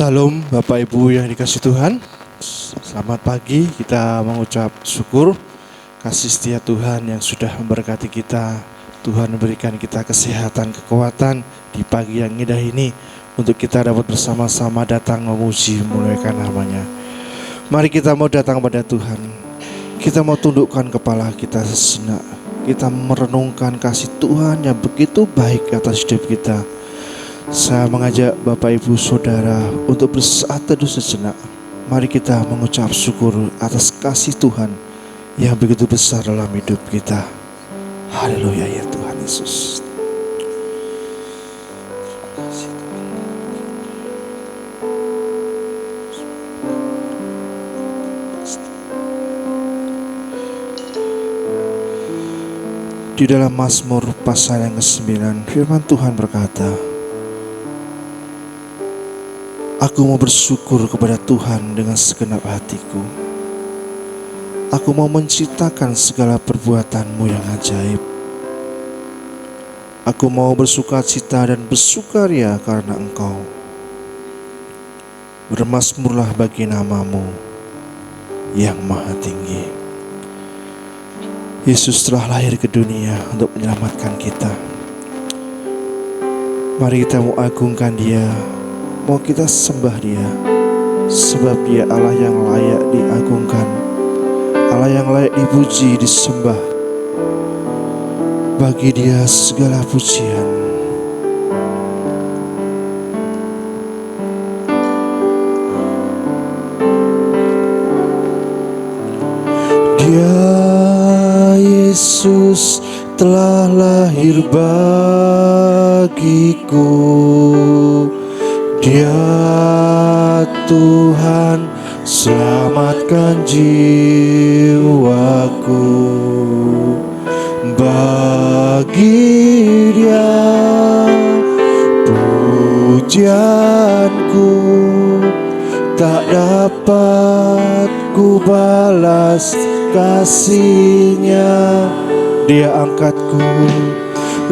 Shalom Bapak Ibu yang dikasihi Tuhan. Selamat pagi, kita mengucap syukur kasih setia Tuhan yang sudah memberkati kita. Tuhan memberikan kita kesehatan, kekuatan di pagi yang indah ini untuk kita dapat bersama-sama datang memuji memuliakan namanya. Mari kita mau datang pada Tuhan. Kita mau tundukkan kepala kita sejenak. Kita merenungkan kasih Tuhan yang begitu baik atas hidup kita. Saya mengajak Bapak Ibu Saudara untuk bersatu teduh sejenak. Mari kita mengucap syukur atas kasih Tuhan yang begitu besar dalam hidup kita. Haleluya ya Tuhan Yesus. Di dalam Mazmur pasal yang ke-9, firman Tuhan berkata, aku mau bersyukur kepada Tuhan dengan segenap hatiku. Aku mau menciptakan segala perbuatan-Mu yang ajaib. Aku mau bersukacita dan bersukaria karena Engkau. Bermazmurlah bagi nama-Mu yang maha tinggi. Yesus telah lahir ke dunia untuk menyelamatkan kita. Mari kita mau agungkan Dia, mau kita sembah Dia, sebab Dia Allah yang layak diagungkan, Allah yang layak dipuji, disembah. Bagi Dia segala pujian. Dia Yesus telah lahir bagiku. Dia Tuhan selamatkan jiwaku. Bagi Dia pujianku tak dapat ku balas kasih-Nya. Dia angkatku,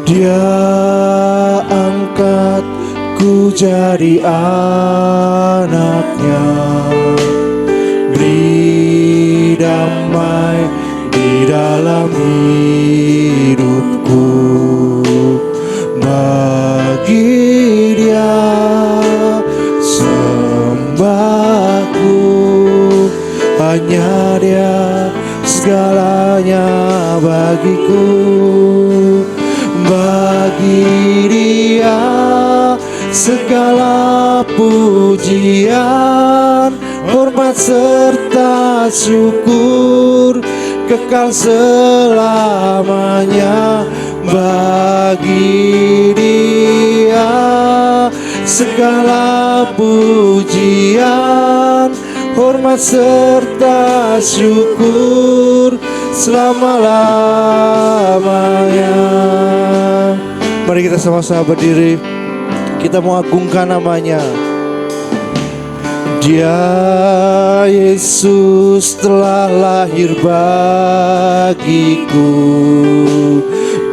Dia angkatku jadi anaknya. Beri damai di dalam hidupku. Bagi Dia sembahku, hanya Dia segalanya bagiku. Bagi Dia segala pujian, hormat serta syukur kekal selamanya. Bagi Dia segala pujian, hormat serta syukur selama-lamanya. Mari kita sama-sama berdiri. Kita mau agungkan namanya. Dia Yesus telah lahir bagiku.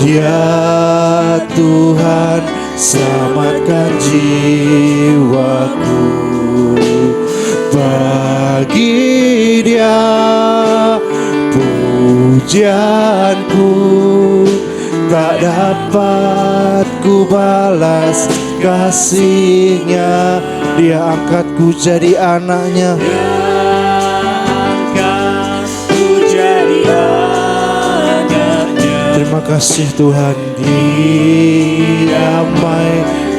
Dia Tuhan selamatkan jiwaku. Bagi Dia pujianku tak dapat ku balas kasih-Nya. Dia angkatku jadi anaknya. Dia angkatku jadi anaknya. Terima kasih Tuhan. Damai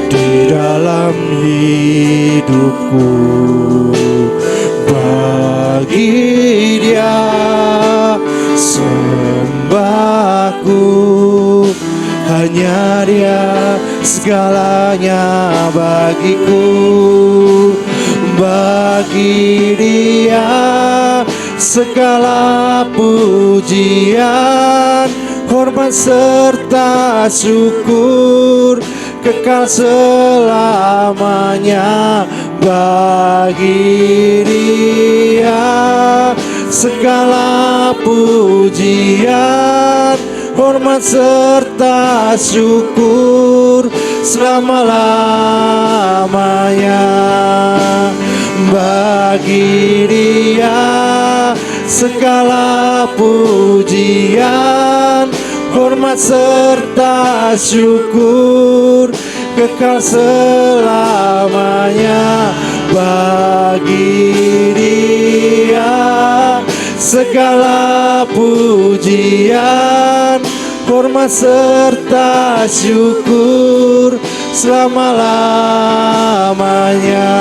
di dalam hidupku. Bagi Dia sembahku, hanya Dia segalanya bagiku. Bagi Dia segala pujian, hormat serta syukur kekal selamanya. Bagi Dia segala pujian, hormat serta syukur selama-lamanya. Bagi Dia segala pujian, hormat serta syukur kekal selamanya. Bagi Dia segala pujian, hormat serta syukur selama-lamanya.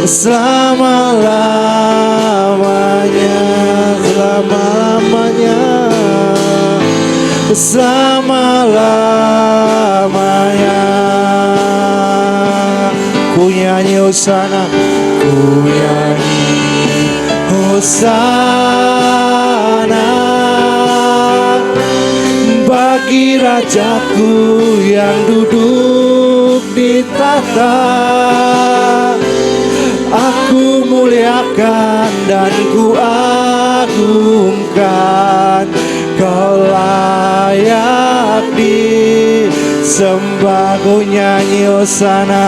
Selama-lamanya, selama-lamanya, selama-lamanya. Ku nyanyi hosana, ku nyanyi hosana bagi Rajaku yang duduk di tahta. Aku muliakan dan ku agungkan, Kau layak disembah. Ku nyanyi hosana,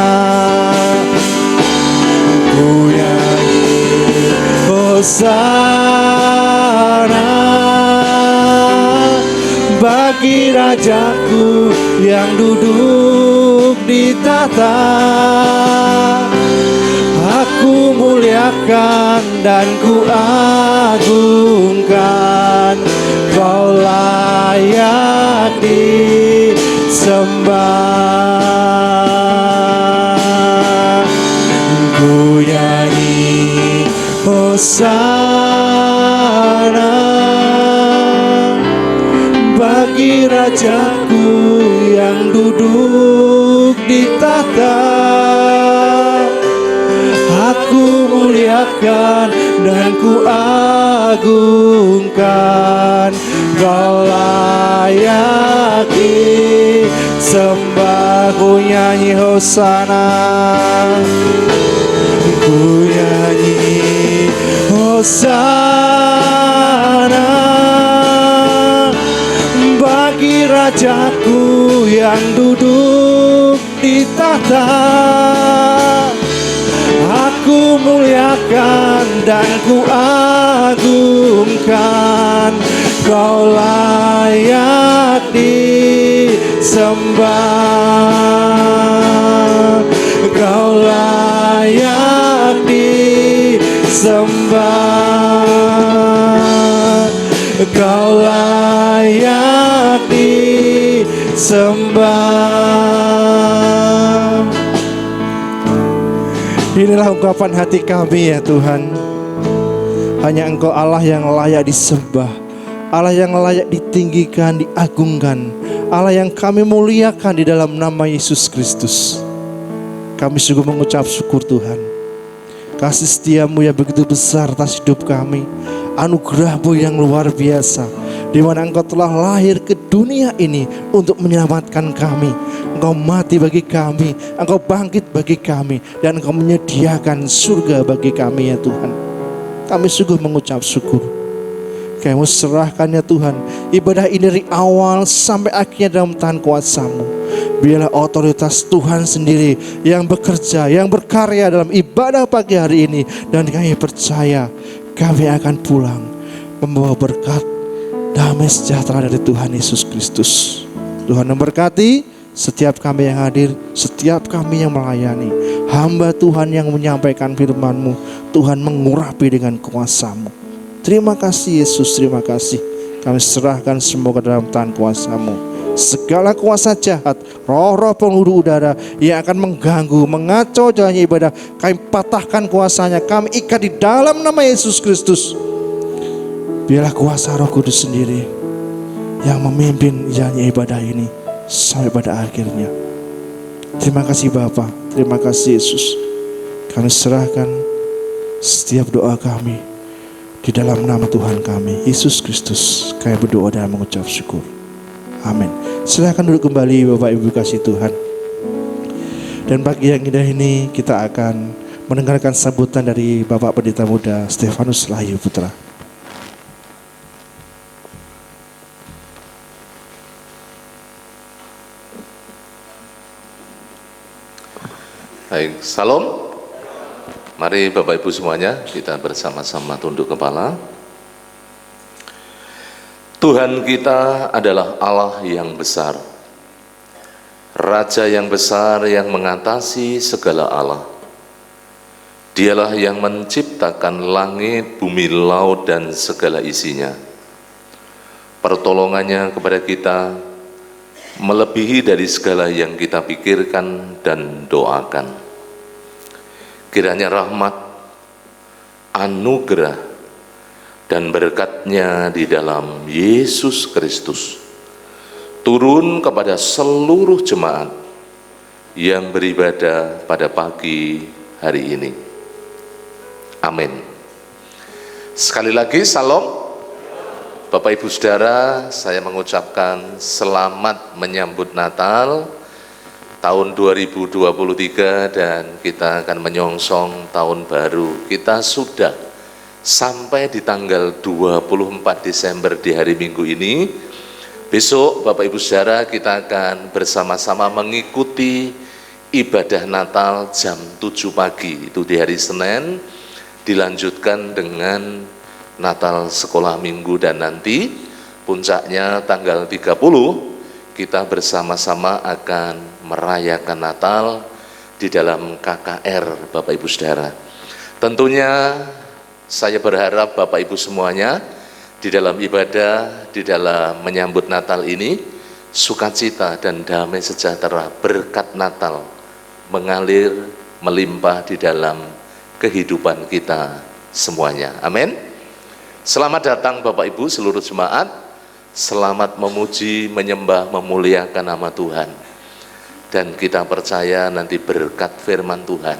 ku nyanyi hosana bagi Rajaku yang duduk di tahta. Aku muliakan dan ku agungkan, Kau layak disembah. Ku nyanyi hosana bagi Rajaku yang duduk di tahta. Aku muliakan dan ku agungkan, Kau layak disembah. Ku nyanyi hosana, ku nyanyi hosana bagi Rajaku yang duduk di tahta. Aku muliakan dan ku agungkan, Kau layak disembah. Kau layak disembah. Kau layak disembah. Inilah ungkapan hati kami ya Tuhan. Hanya Engkau Allah yang layak disembah, Allah yang layak ditinggikan, diagungkan, Allah yang kami muliakan di dalam nama Yesus Kristus. Kami sungguh mengucap syukur Tuhan. Kasih setiamu yang begitu besar atas hidup kami, anugerah-Mu yang luar biasa, di mana Engkau telah lahir ke dunia ini untuk menyelamatkan kami. Engkau mati bagi kami, Engkau bangkit bagi kami, dan Engkau menyediakan surga bagi kami ya Tuhan. Kami sungguh mengucap syukur. Kami serahkan ya Tuhan ibadah ini dari awal sampai akhirnya dalam tangan kuasa-Mu. Biarlah otoritas Tuhan sendiri yang bekerja, yang berkarya dalam ibadah pagi hari ini. Dan kami percaya kami akan pulang membawa berkat, damai sejahtera dari Tuhan Yesus Kristus. Tuhan memberkati setiap kami yang hadir, setiap kami yang melayani, hamba Tuhan yang menyampaikan firman-Mu. Tuhan mengurapi dengan kuasa-Mu. Terima kasih Yesus, terima kasih. Kami serahkan semua ke dalam tangan kuasa-Mu. Segala kuasa jahat, roh-roh penghuru udara yang akan mengganggu, mengacau jalannya ibadah, kami patahkan kuasanya, kami ikat di dalam nama Yesus Kristus. Biarlah kuasa Roh Kudus sendiri yang memimpin jalannya ibadah ini sampai pada akhirnya. Terima kasih Bapa, terima kasih Yesus. Kami serahkan setiap doa kami di dalam nama Tuhan kami Yesus Kristus. Kami berdoa dan mengucap syukur. Amin. Silakan duduk kembali Bapak Ibu kasih Tuhan. Dan pagi yang indah ini kita akan mendengarkan sambutan dari Bapak Pendeta Muda Stefanus Layu Putra. Baik, salam. Mari Bapak Ibu semuanya kita bersama-sama tunduk kepala. Tuhan kita adalah Allah yang besar, Raja yang besar yang mengatasi segala Allah. Dialah yang menciptakan langit, bumi, laut, dan segala isinya. Pertolongannya kepada kita melebihi dari segala yang kita pikirkan dan doakan. Kiranya rahmat, anugerah, dan berkat-Nya di dalam Yesus Kristus turun kepada seluruh jemaat yang beribadah pada pagi hari ini. Amin. Sekali lagi, salam. Bapak Ibu Saudara, saya mengucapkan selamat menyambut Natal tahun 2023 dan kita akan menyongsong tahun baru. Kita sudah sampai di tanggal 24 Desember di hari Minggu ini. Besok Bapak Ibu Saudara kita akan bersama-sama mengikuti ibadah Natal jam 7 pagi. Itu di hari Senin, dilanjutkan dengan Natal sekolah minggu dan nanti puncaknya tanggal 30 kita bersama-sama akan merayakan Natal di dalam KKR Bapak Ibu Saudara. Tentunya saya berharap Bapak Ibu semuanya di dalam ibadah, di dalam menyambut Natal ini, sukacita dan damai sejahtera berkat Natal mengalir melimpah di dalam kehidupan kita semuanya. Amin. Selamat datang Bapak Ibu seluruh jemaat. Selamat memuji, menyembah, memuliakan nama Tuhan. Dan kita percaya nanti berkat firman Tuhan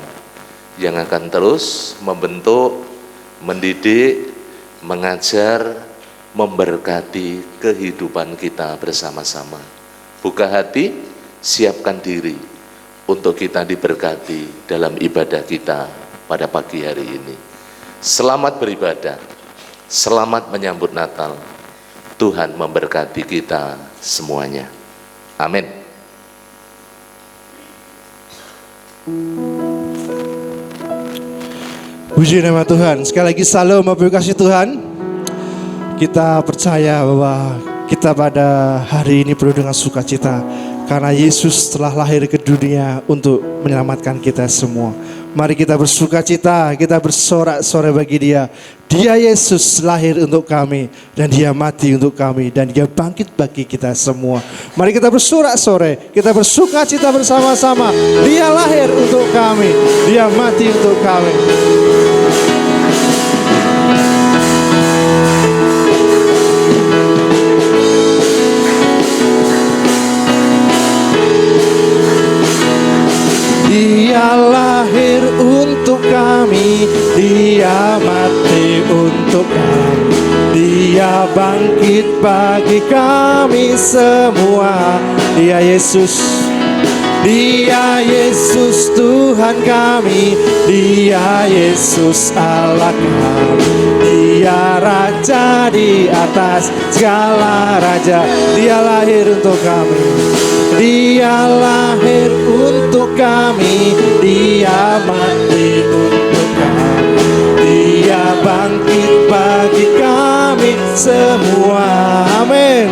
yang akan terus membentuk, mendidik, mengajar, memberkati kehidupan kita bersama-sama. Buka hati, siapkan diri untuk kita diberkati dalam ibadah kita pada pagi hari ini. Selamat beribadah, selamat menyambut Natal. Tuhan memberkati kita semuanya. Amin. Puji nama Tuhan. Sekali lagi salam Bapak Ibu kasih Tuhan. Kita percaya bahwa kita pada hari ini penuh dengan sukacita karena Yesus telah lahir ke dunia untuk menyelamatkan kita semua. Mari kita bersukacita, kita bersorak-sorai bagi Dia. Dia Yesus lahir untuk kami dan Dia mati untuk kami dan Dia bangkit bagi kita semua. Mari kita bersorak-sorai, kita bersukacita bersama-sama. Dia lahir untuk kami, Dia mati untuk kami. Dia lahir untuk kami, Dia mati untuk kami, Dia bangkit bagi kami semua. Dia Yesus, Dia Yesus Tuhan kami, Dia Yesus Allah kami, Dia Raja di atas segala raja. Dia lahir untuk kami, Dia lahir untuk kami, Dia mati untuk kami, Dia bangkit bagi kami semua. Amin.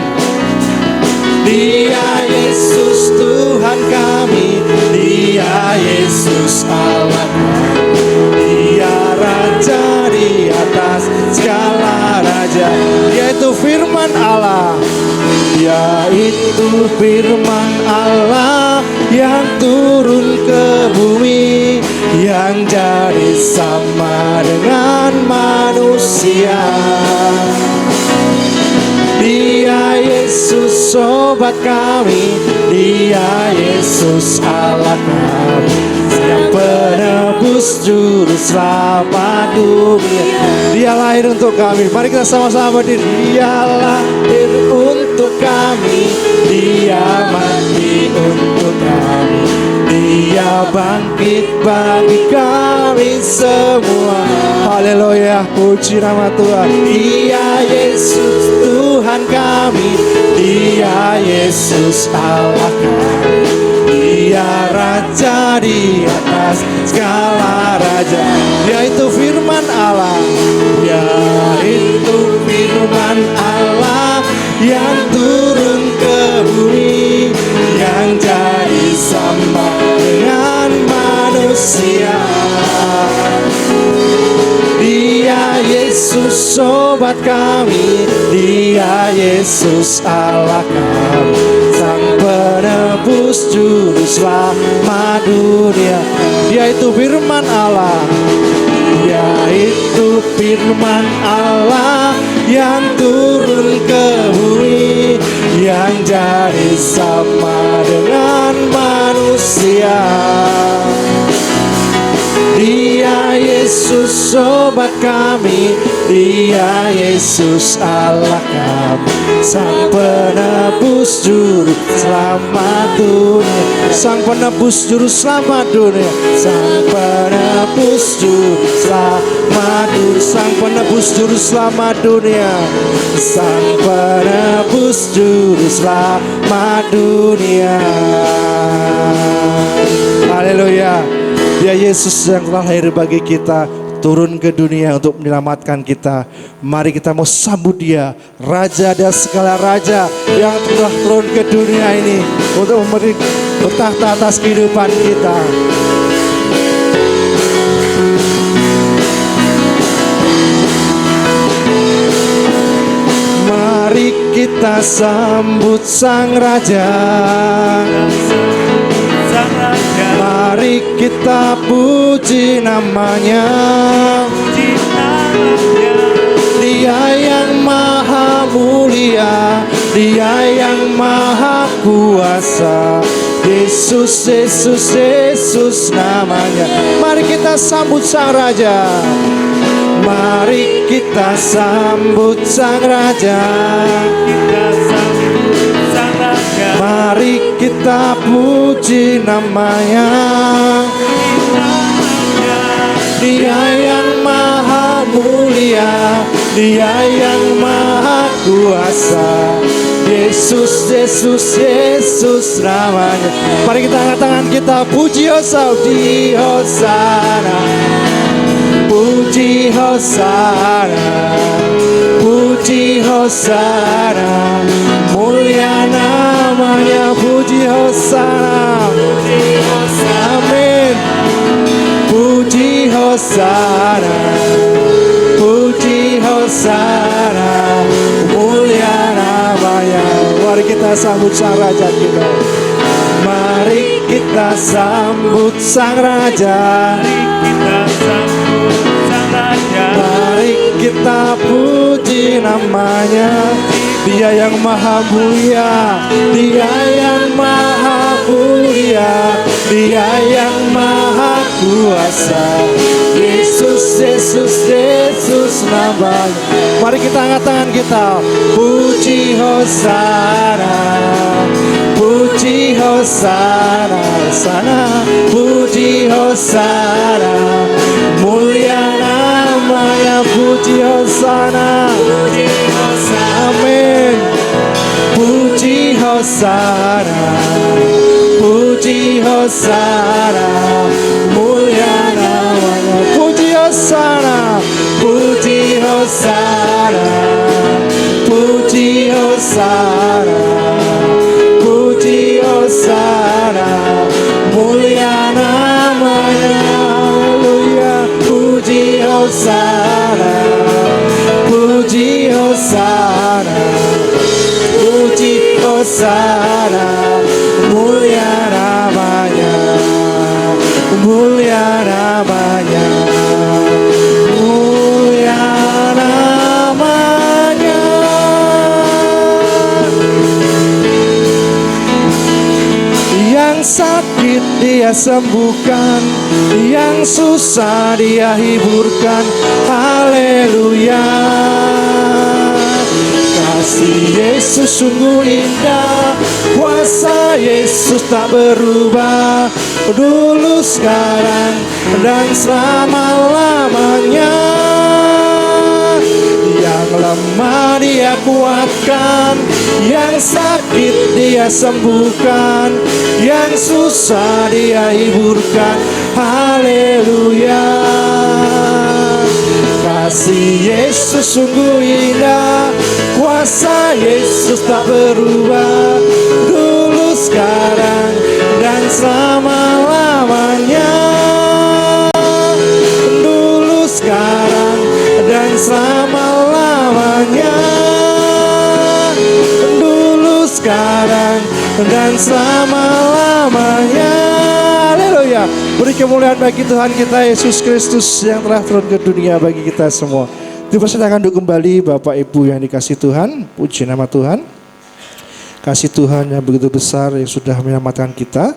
Dia Yesus Tuhan kami, Dia Yesus Allah kami, Dia Raja di atas segala raja. Dia itu firman Allah, yaitu firman Allah yang turun ke bumi, yang jadi sama dengan manusia. Dia Yesus sobat kami, Dia Yesus Allah kami, yang penebus juru selamat dunia. Dia lahir untuk kami. Mari kita sama-sama berdiri. Dia lahir untuk kami, Dia mati untuk kami, Dia bangkit bagi kami semua. Haleluya, puji nama Tuhan. Dia Yesus Tuhan kami, Dia Yesus Allah kami, Dia Raja raja di atas segala raja. Yaitu firman Allah, yaitu firman Allah yang turun ke bumi, yang jadi sama dengan manusia. Dia Yesus sobat kami, Dia Yesus Allah kami, Sang penebus juru selamat dunia. Dia itu firman Allah, yaitu firman Allah yang turun ke bumi, yang jadi sama dengan manusia. Dia Yesus sobat kami, Dia Yesus Allah kami, Sang penebus juru selamat dunia. Sang penebus juru selamat dunia, Sang penebus juru selamat dunia, Sang penebus juru selamat dunia, Sang penebus juru selamat dunia. Haleluya. Dia Yesus yang telah lahir bagi kita, turun ke dunia untuk menyelamatkan kita. Mari kita mau sambut Dia, Raja dan segala raja yang telah turun ke dunia ini untuk bertahta atas kehidupan kita. Mari kita sambut Sang Raja, mari kita puji namanya. Dia yang maha mulia, Dia yang maha kuasa. Yesus, Yesus, Yesus namanya. Mari kita sambut Sang Raja, mari kita sambut Sang Raja, mari kita puji namanya. Dia yang maha mulia, Dia yang maha kuasa. Yesus, Yesus, Yesus namanya. Mari kita angkat tangan kita, puji Hosana, puji Hosana, puji Hosana, puji Hosana, mulia namanya. Puji Hosana, amin. Puji Hosana, puji Hosana, mulia namanya. Mari kita sambut Sang Raja kita. Mari kita sambut Sang Raja, mari kita puji namanya. Dia yang maha mulia, Dia yang maha mulia, Dia yang maha kuasa. Yesus, Yesus, Yesus namanya. Mari kita angkat tangan kita, puji Hosana, puji Hosana, Hosana, puji Hosana, mulia namanya. Puji Hosana, puji Hosana, amin. Puji Hosana, puji Hosana, mulia namanya. Puji Hosana, puji Hosana, puji Hosana, puji Hosana, mulia namanya. Haleluya. Puji Hosana, puji Hosana, puji Hosana, mulia namanya, mulia namanya, mulia namanya. Yang sakit Dia sembuhkan, yang susah Dia hiburkan. Haleluya. Kasih Yesus sungguh indah, kuasa Yesus tak berubah, dulu, sekarang, dan selama-lamanya. Yang lemah Dia kuatkan, Yang sakit Dia sembuhkan, yang susah Dia hiburkan. Haleluya. Kasih Yesus sungguh indah, kuasa Yesus tak berubah, dulu sekarang dan selama-lamanya. Dulu sekarang dan selama-lamanya. Dulu sekarang dan selama-lamanya. Haleluya. Beri kemuliaan bagi Tuhan kita Yesus Kristus yang telah turun ke dunia bagi kita semua. Dipersilakan duduk kembali Bapak Ibu yang dikasihi Tuhan. Puji nama Tuhan. Kasih Tuhan yang begitu besar yang sudah menyelamatkan kita.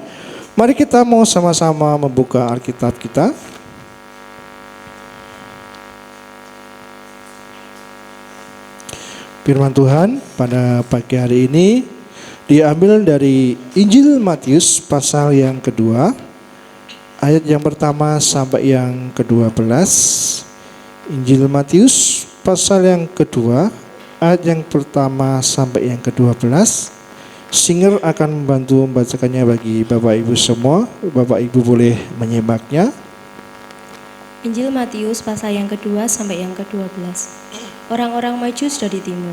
Mari kita mau sama-sama membuka Alkitab kita. Firman Tuhan pada pagi hari ini diambil dari Injil Matius pasal yang kedua, ayat yang pertama sampai yang ke-12. Injil Matius pasal yang kedua, ayat yang pertama sampai yang ke-12. Singer akan membantu membacakannya bagi Bapak Ibu semua. Bapak Ibu boleh menyimaknya. Injil Matius pasal yang kedua sampai yang ke-12. Orang-orang Majus dari timur.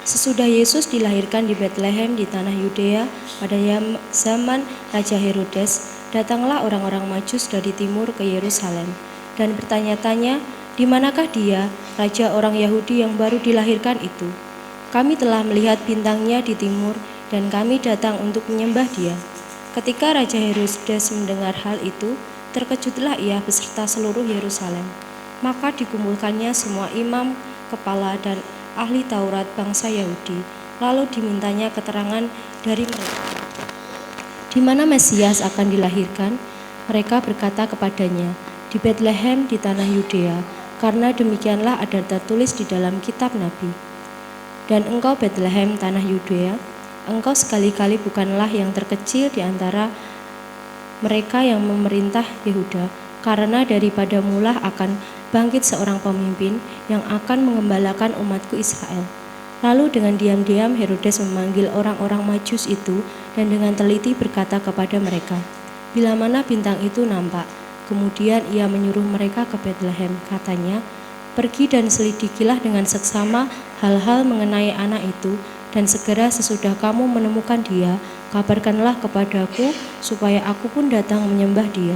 Sesudah Yesus dilahirkan di Betlehem di tanah Yudea pada zaman Raja Herodes, datanglah orang-orang Majus dari timur ke Yerusalem dan bertanya-tanya, di manakah dia, raja orang Yahudi yang baru dilahirkan itu? Kami telah melihat bintangnya di timur dan kami datang untuk menyembah dia. Ketika Raja Herodes mendengar hal itu, terkejutlah ia beserta seluruh Yerusalem. Maka dikumpulkannya semua imam, kepala dan ahli Taurat bangsa Yahudi. Lalu dimintanya keterangan dari mereka, di mana Mesias akan dilahirkan. Mereka berkata kepadanya, di Betlehem di tanah Yudea, karena demikianlah ada tertulis di dalam kitab Nabi. Dan engkau Betlehem tanah Yudea, engkau sekali-kali bukanlah yang terkecil di antara mereka yang memerintah Yehuda, karena daripada mula akan bangkit seorang pemimpin yang akan mengembalakan umatku Israel. Lalu dengan diam-diam Herodes memanggil orang-orang Majus itu dan dengan teliti berkata kepada mereka, bila mana bintang itu nampak. Kemudian ia menyuruh mereka ke Betlehem. Katanya, pergi dan selidikilah dengan seksama hal-hal mengenai anak itu, dan segera sesudah kamu menemukan dia, kabarkanlah kepadaku supaya aku pun datang menyembah dia.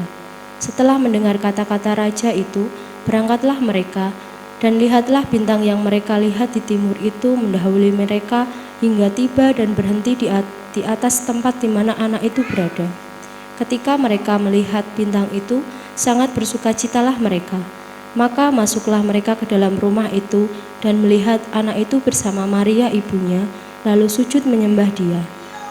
Setelah mendengar kata-kata raja itu, berangkatlah mereka, dan lihatlah bintang yang mereka lihat di timur itu mendahului mereka hingga tiba dan berhenti di atas tempat di mana anak itu berada. Ketika mereka melihat bintang itu, sangat bersukacitalah mereka. Maka masuklah mereka ke dalam rumah itu dan melihat anak itu bersama Maria ibunya, lalu sujud menyembah dia.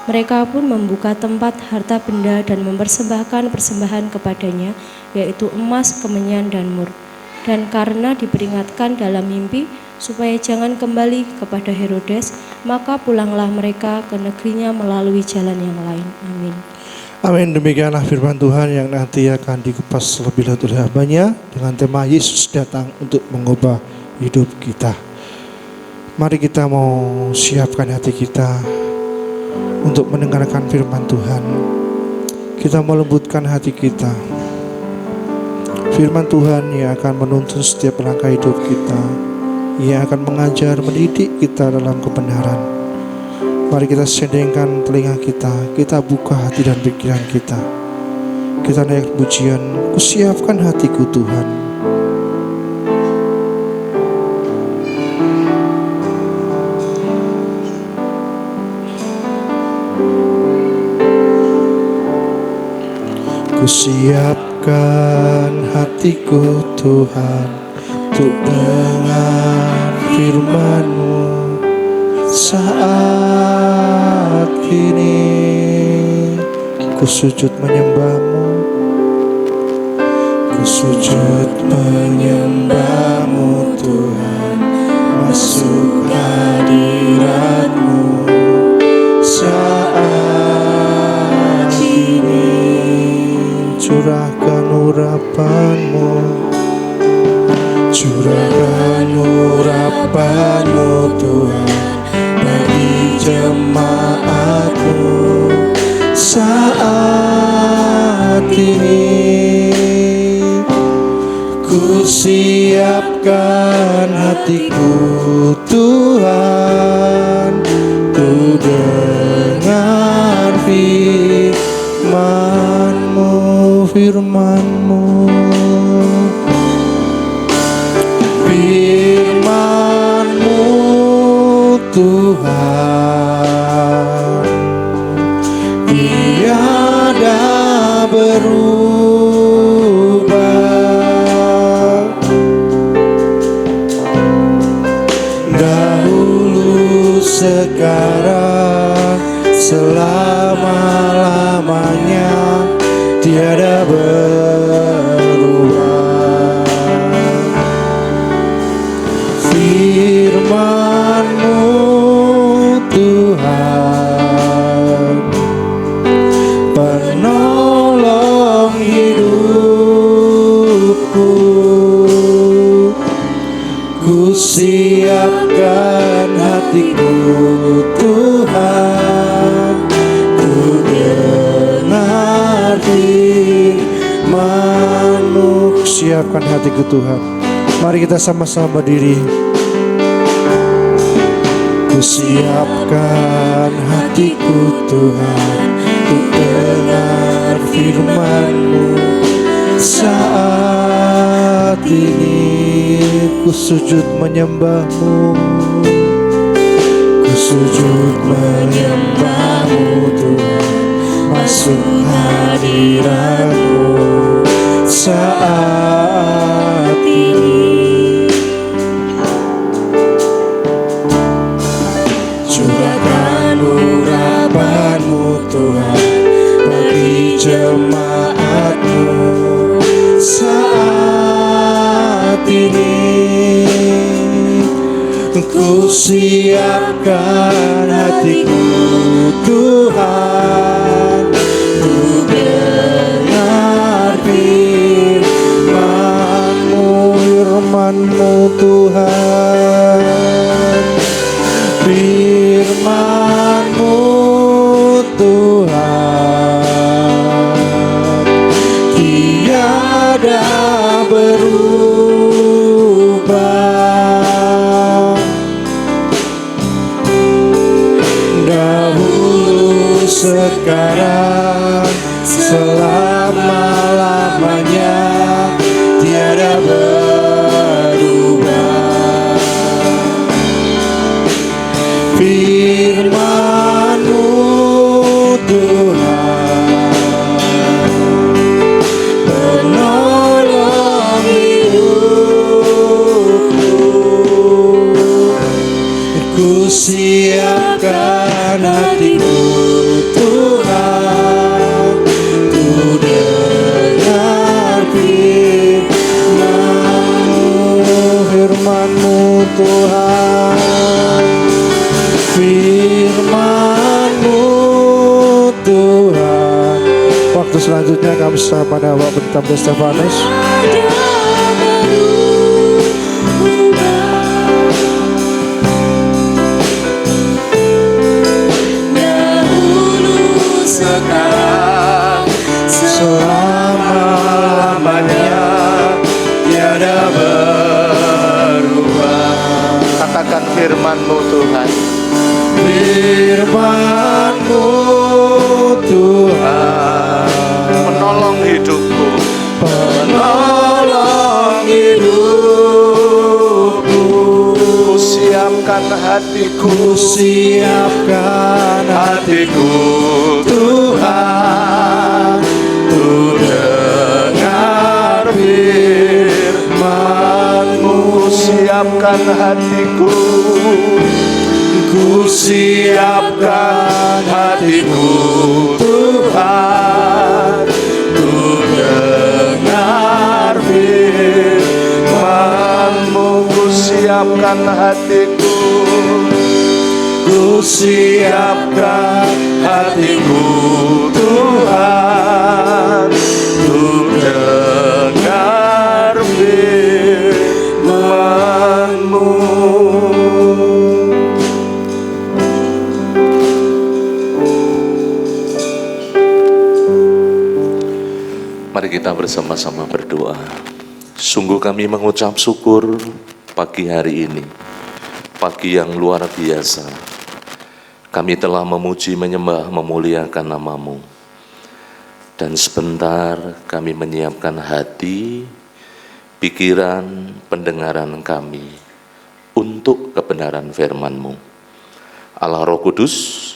Mereka pun membuka tempat harta benda dan mempersembahkan persembahan kepadanya, yaitu emas, kemenyan, dan mur. Dan karena diperingatkan dalam mimpi supaya jangan kembali kepada Herodes, maka pulanglah mereka ke negerinya melalui jalan yang lain. Amin. Amin. Demikianlah firman Tuhan yang nanti akan dikupas lebih lanjut oleh hambanya dengan tema Yesus datang untuk mengubah hidup kita. Mari kita mau siapkan hati kita untuk mendengarkan firman Tuhan. Kita mau lembutkan hati kita. Firman Tuhan yang akan menuntun setiap langkah hidup kita, yang akan mengajar, mendidik kita dalam kebenaran. Mari kita sendengkan telinga kita buka hati dan pikiran kita. Kita naik pujian, kusiapkan hatiku Tuhan. Kusiapkan hatiku Tuhan untuk dengar firman-Mu saat ini. Ku sujud menyembah-Mu, ku sujud menyembah-Mu Tuhan, masuk hadirat-Mu saat ini. Curahkan urapan-Mu, curahkan urapan-Mu Tuhan bagi jemaat-Mu saat ini. Ku siapkan hatiku Tuhan, ku dengar firman-Mu, firman-Mu, firman-Mu Tuhan, tiada berubah. Dahulu, sekarang, selama-lamanya, tiada berubah. Firman-Mu Tuhan, penolong hidupku. Ku siapkan hatiku Tuhan, ku dengar firman-Mu. Siapkan hatiku Tuhan. Mari kita sama-sama berdiri. Ku siapkan hatiku Tuhan, ku dengar firman-Mu saat ini. Ku sujud menyembah-Mu, ku sujud menyembah-Mu Tuhan, masuk hadirat-Mu saat ini. Curahkan urapan-Mu Tuhan bagi jemaat-Mu saat ini. Ku siapkan hatiku Tuhan, ku dengar firman-Mu, firman-Mu Tuhan, firman-Mu Tuhan, tiada berubah. Dahulu, sekarang, selama-lamanya, tiada berubah. Firman-Mu Tuhan, penolong hidupku. Ku siapkan hatiku Tuhan, ku dengar firman-Mu, firman-Mu Tuhan, firman-Mu Tuhan. Waktu selanjutnya kami serahkan pada Bapak Pendeta Stefanus. Sekarang, selama-lamanya, tiada berubah. Katakan firman-Mu Tuhan, Firman-Mu Tuhan, menolong hidupku, penolong hidupku. ku siapkan hatiku, Ku siapkan hatiku Tuhan, ku dengar firman-Mu. ku siapkan hatiku, Ku siapkan hatiku Tuhan, ku dengar firman-Mu. ku siapkan hatiku, Ku siapkan hatiku Tuhan, ku dengar firman-Mu. kita bersama-sama berdoa. Sungguh kami mengucap syukur pagi hari ini, pagi yang luar biasa. Kami telah memuji, menyembah, memuliakan nama-Mu. Dan sebentar kami menyiapkan hati, pikiran, pendengaran kami untuk kebenaran firman-Mu. Allah Roh Kudus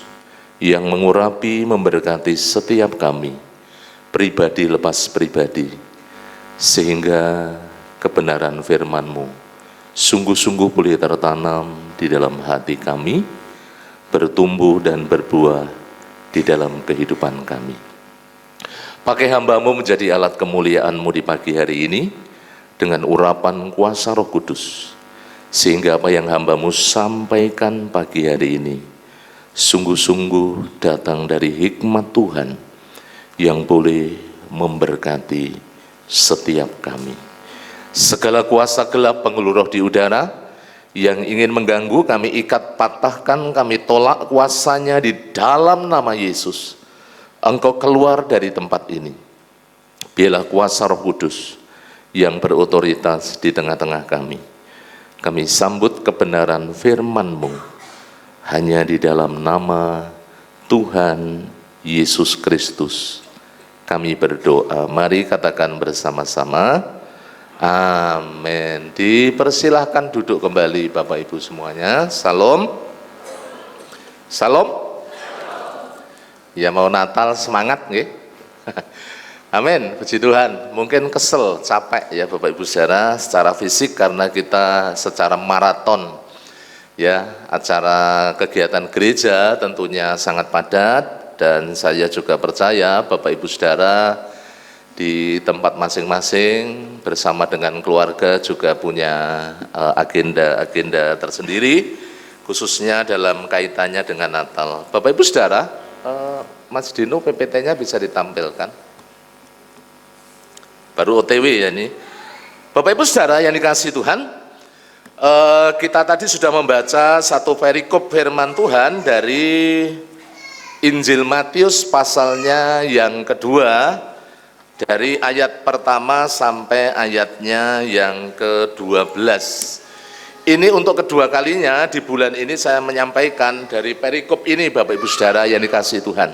yang mengurapi, memberkati setiap kami, pribadi lepas pribadi, sehingga kebenaran firman-Mu sungguh-sungguh boleh tertanam di dalam hati kami, bertumbuh dan berbuah di dalam kehidupan kami. Pakai hamba-Mu menjadi alat kemuliaan-Mu di pagi hari ini, dengan urapan kuasa Roh Kudus, sehingga apa yang hamba-Mu sampaikan pagi hari ini sungguh-sungguh datang dari hikmat Tuhan yang boleh memberkati setiap kami. Segala kuasa gelap pengeluh roh di udara yang ingin mengganggu, kami ikat, patahkan, kami tolak kuasanya di dalam nama Yesus. Engkau keluar dari tempat ini. Biarlah kuasa Roh Kudus yang berotoritas di tengah-tengah kami. Kami sambut kebenaran firman-Mu hanya di dalam nama Tuhan Yesus Kristus. Kami berdoa, mari katakan bersama-sama, amin. Dipersilahkan duduk kembali Bapak Ibu semuanya. Salam. Salam. Ya mau Natal semangat nggih. Amin, puji Tuhan. Mungkin kesel, capek ya Bapak Ibu saudara secara fisik karena kita secara maraton ya, acara kegiatan gereja tentunya sangat padat, dan saya juga percaya Bapak Ibu saudara di tempat masing-masing bersama dengan keluarga juga punya agenda-agenda tersendiri, khususnya dalam kaitannya dengan Natal. Bapak Ibu saudara, Mas Dino PPT-nya bisa ditampilkan. Baru OTW ya ini. Bapak Ibu saudara yang dikasihi Tuhan, kita tadi sudah membaca satu perikop firman Tuhan dari Injil Matius pasalnya yang kedua, dari ayat pertama sampai ayatnya yang ke-12. Ini untuk kedua kalinya di bulan ini saya menyampaikan dari perikop ini Bapak Ibu saudara yang dikasihi Tuhan.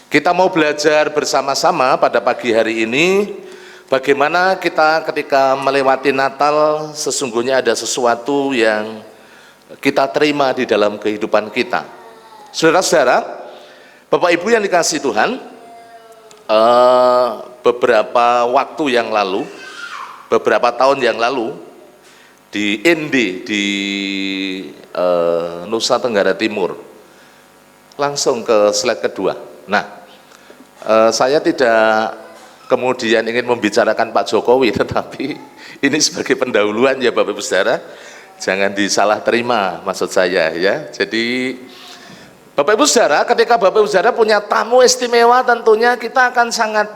Kita mau belajar bersama-sama pada pagi hari ini bagaimana kita ketika melewati Natal sesungguhnya ada sesuatu yang kita terima di dalam kehidupan kita. Saudara-saudara, Bapak Ibu yang dikasihi Tuhan, beberapa waktu yang lalu, beberapa tahun yang lalu, di Indi, di Nusa Tenggara Timur, langsung ke slide kedua. Nah, saya tidak kemudian ingin membicarakan Pak Jokowi, tetapi ini sebagai pendahuluan ya Bapak Ibu saudara, jangan disalah terima maksud saya ya. Jadi Bapak Ibu saudara, ketika Bapak Ibu saudara punya tamu istimewa, tentunya kita akan sangat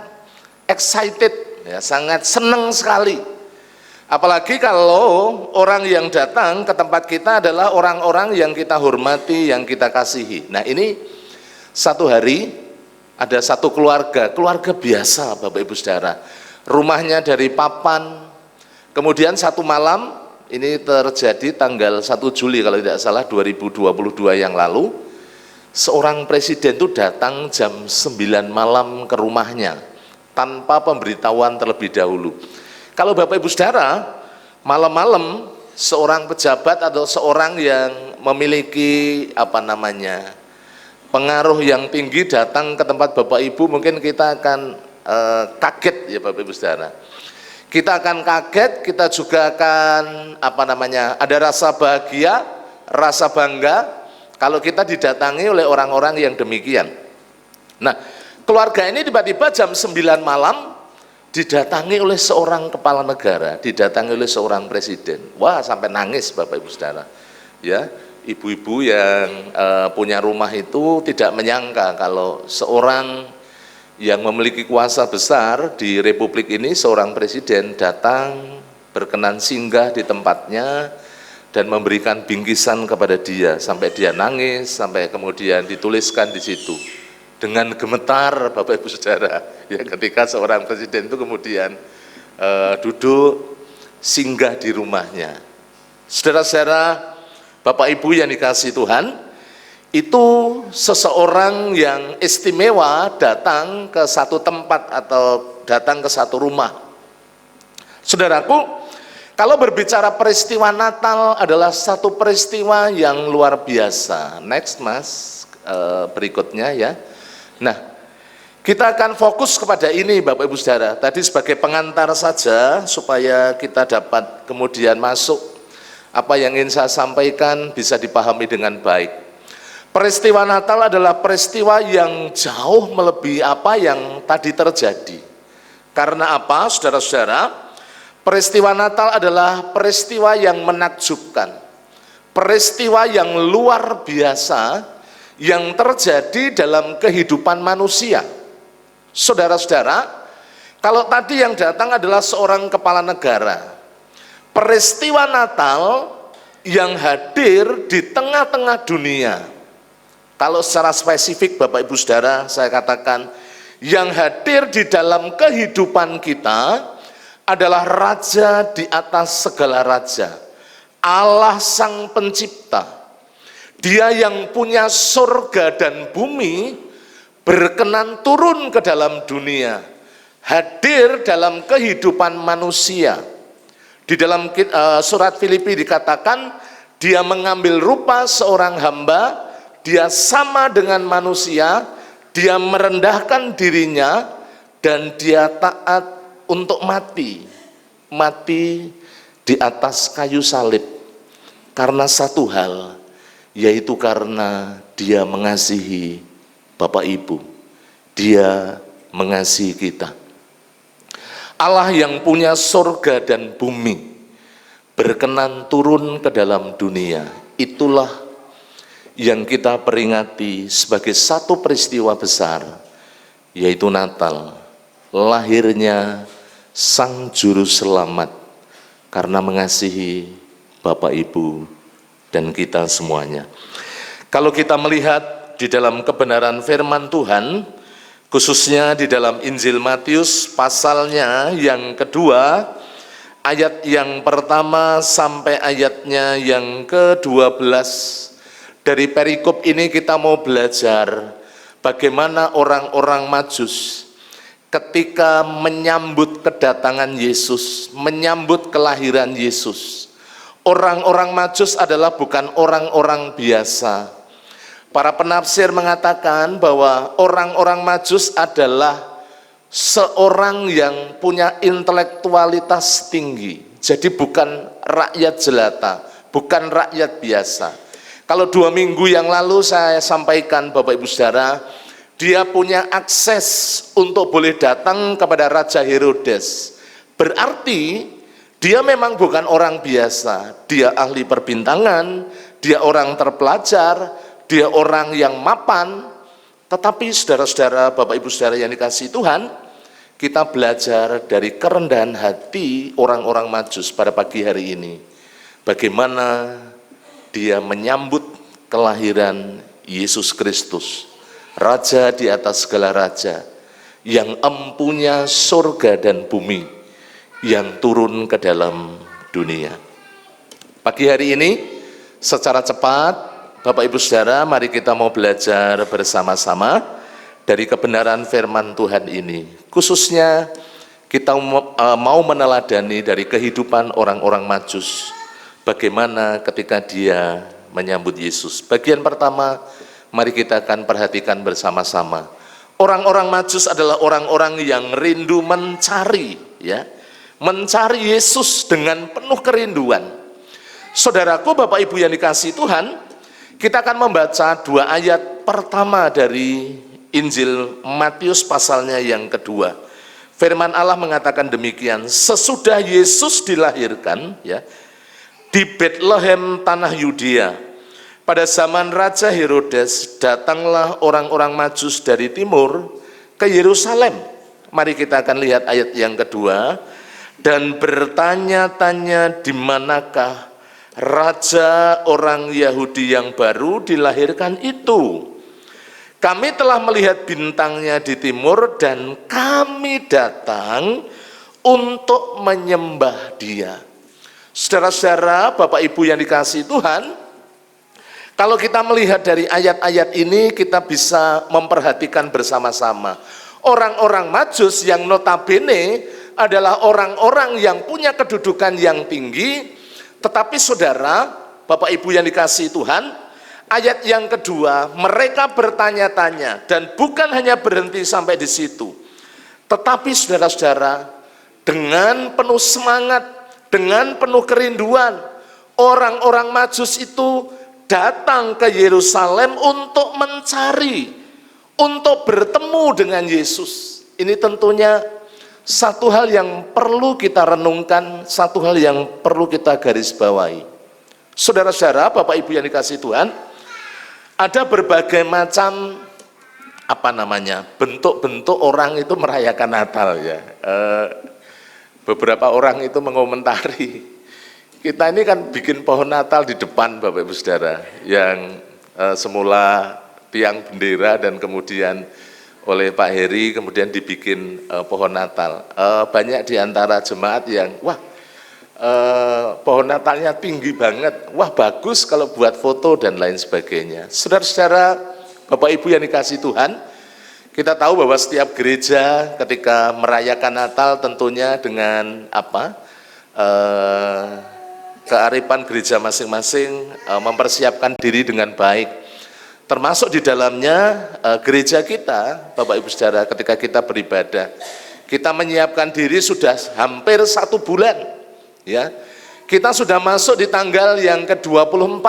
excited ya, sangat senang sekali. Apalagi kalau orang yang datang ke tempat kita adalah orang-orang yang kita hormati, yang kita kasihi. Nah, ini satu hari ada satu keluarga biasa Bapak Ibu saudara, rumahnya dari papan, kemudian satu malam, ini terjadi tanggal 1 Juli kalau tidak salah 2022 yang lalu, seorang presiden itu datang jam 9 malam ke rumahnya tanpa pemberitahuan terlebih dahulu. Kalau Bapak Ibu saudara, malam-malam seorang pejabat atau seorang yang memiliki pengaruh yang tinggi datang ke tempat Bapak Ibu, mungkin kita akan kaget ya Bapak Ibu saudara. Kita akan kaget, kita juga akan ada rasa bahagia, rasa bangga kalau kita didatangi oleh orang-orang yang demikian. Nah, keluarga ini tiba-tiba jam 9 malam didatangi oleh seorang kepala negara, didatangi oleh seorang presiden. Wah, sampai nangis Bapak Ibu saudara. Ya, ibu-ibu yang punya rumah itu tidak menyangka kalau seorang yang memiliki kuasa besar di republik ini, seorang presiden datang berkenan singgah di tempatnya dan memberikan bingkisan kepada dia, sampai dia nangis, sampai kemudian dituliskan di situ, dengan gemetar Bapak Ibu Saudara, ya ketika seorang presiden itu kemudian duduk singgah di rumahnya. Saudara-saudara, Bapak Ibu yang dikasihi Tuhan, itu seseorang yang istimewa datang ke satu tempat atau datang ke satu rumah. Saudaraku, kalau berbicara peristiwa Natal adalah satu peristiwa yang luar biasa. Next Mas, berikutnya ya. Nah, kita akan fokus kepada ini Bapak Ibu Saudara. Tadi sebagai pengantar saja supaya kita dapat kemudian masuk apa yang ingin saya sampaikan bisa dipahami dengan baik. Peristiwa Natal adalah peristiwa yang jauh melebihi apa yang tadi terjadi. Karena apa, saudara-saudara? Peristiwa Natal adalah peristiwa yang menakjubkan, peristiwa yang luar biasa yang terjadi dalam kehidupan manusia. Saudara-saudara, kalau tadi yang datang adalah seorang kepala negara, peristiwa Natal yang hadir di tengah-tengah dunia. Kalau secara spesifik Bapak Ibu Saudara, saya katakan yang hadir di dalam kehidupan kita adalah Raja di atas segala raja, Allah Sang Pencipta. Dia yang punya surga dan bumi berkenan turun ke dalam dunia, hadir dalam kehidupan manusia. Di dalam surat Filipi dikatakan, dia mengambil rupa seorang hamba, dia sama dengan manusia, dia merendahkan dirinya, dan dia taat untuk mati di atas kayu salib. Karena satu hal, yaitu karena dia mengasihi Bapak Ibu, dia mengasihi kita. Allah yang punya surga dan bumi berkenan turun ke dalam dunia. Itulah yang kita peringati sebagai satu peristiwa besar, yaitu Natal, lahirnya Sang Juru Selamat karena mengasihi Bapak Ibu dan kita semuanya. Kalau kita melihat di dalam kebenaran firman Tuhan, khususnya di dalam Injil Matius pasalnya yang kedua, ayat yang pertama sampai ayatnya yang ke-12. Dari perikop ini kita mau belajar bagaimana orang-orang Majus ketika menyambut kedatangan Yesus, menyambut kelahiran Yesus. Orang-orang Majus adalah bukan orang-orang biasa. Para penafsir mengatakan bahwa orang-orang Majus adalah seorang yang punya intelektualitas tinggi. Jadi bukan rakyat jelata, bukan rakyat biasa. Kalau 2 minggu yang lalu saya sampaikan Bapak Ibu Saudara, dia punya akses untuk boleh datang kepada Raja Herodes. Berarti dia memang bukan orang biasa, dia ahli perbintangan, dia orang terpelajar, dia orang yang mapan. Tetapi saudara-saudara, Bapak Ibu Saudara yang dikasihi Tuhan, kita belajar dari kerendahan hati orang-orang Majus pada pagi hari ini. Bagaimana dia menyambut kelahiran Yesus Kristus, Raja di atas segala raja, yang empunya surga dan bumi, yang turun ke dalam dunia. Pagi hari ini secara cepat Bapak Ibu Saudara, mari kita mau belajar bersama-sama dari kebenaran firman Tuhan ini. Khususnya kita mau meneladani dari kehidupan orang-orang Majus, bagaimana ketika dia menyambut Yesus. Bagian pertama, mari kita akan perhatikan bersama-sama. Orang-orang Majus adalah orang-orang yang rindu mencari, ya, mencari Yesus dengan penuh kerinduan. Saudaraku, Bapak Ibu yang dikasihi Tuhan, kita akan membaca 2 ayat pertama dari Injil Matius pasalnya yang kedua. Firman Allah mengatakan demikian, sesudah Yesus dilahirkan, ya, di Betlehem tanah Yudea, pada zaman Raja Herodes, datanglah orang-orang Majus dari timur ke Yerusalem. Mari kita akan lihat ayat yang kedua. Dan bertanya-tanya di manakah Raja orang Yahudi yang baru dilahirkan itu. Kami telah melihat bintangnya di timur dan kami datang untuk menyembah Dia. Saudara-saudara, Bapak Ibu yang dikasihi Tuhan, kalau kita melihat dari ayat-ayat ini, kita bisa memperhatikan bersama-sama. Orang-orang Majus yang notabene adalah orang-orang yang punya kedudukan yang tinggi, tetapi saudara, Bapak Ibu yang dikasihi Tuhan, ayat yang kedua, mereka bertanya-tanya dan bukan hanya berhenti sampai di situ. Tetapi saudara-saudara, dengan penuh semangat, dengan penuh kerinduan, orang-orang Majus itu datang ke Yerusalem untuk mencari, untuk bertemu dengan Yesus. Ini tentunya satu hal yang perlu kita renungkan, satu hal yang perlu kita garis bawahi. Saudara-saudara, Bapak Ibu yang dikasihi Tuhan, ada berbagai macam bentuk-bentuk orang itu merayakan Natal ya. Beberapa orang itu mengomentari, kita ini kan bikin pohon Natal di depan Bapak Ibu Saudara, yang semula tiang bendera dan kemudian oleh Pak Heri kemudian dibikin pohon Natal. Banyak di antara jemaat yang pohon Natalnya tinggi banget, wah bagus kalau buat foto dan lain sebagainya. Saudara-saudara, Bapak Ibu yang dikasihi Tuhan, kita tahu bahwa setiap gereja ketika merayakan Natal tentunya dengan kearifan gereja masing-masing mempersiapkan diri dengan baik. Termasuk di dalamnya gereja kita, Bapak Ibu Saudara, ketika kita beribadah, kita menyiapkan diri sudah hampir 1 bulan. Ya, kita sudah masuk di tanggal yang ke-24.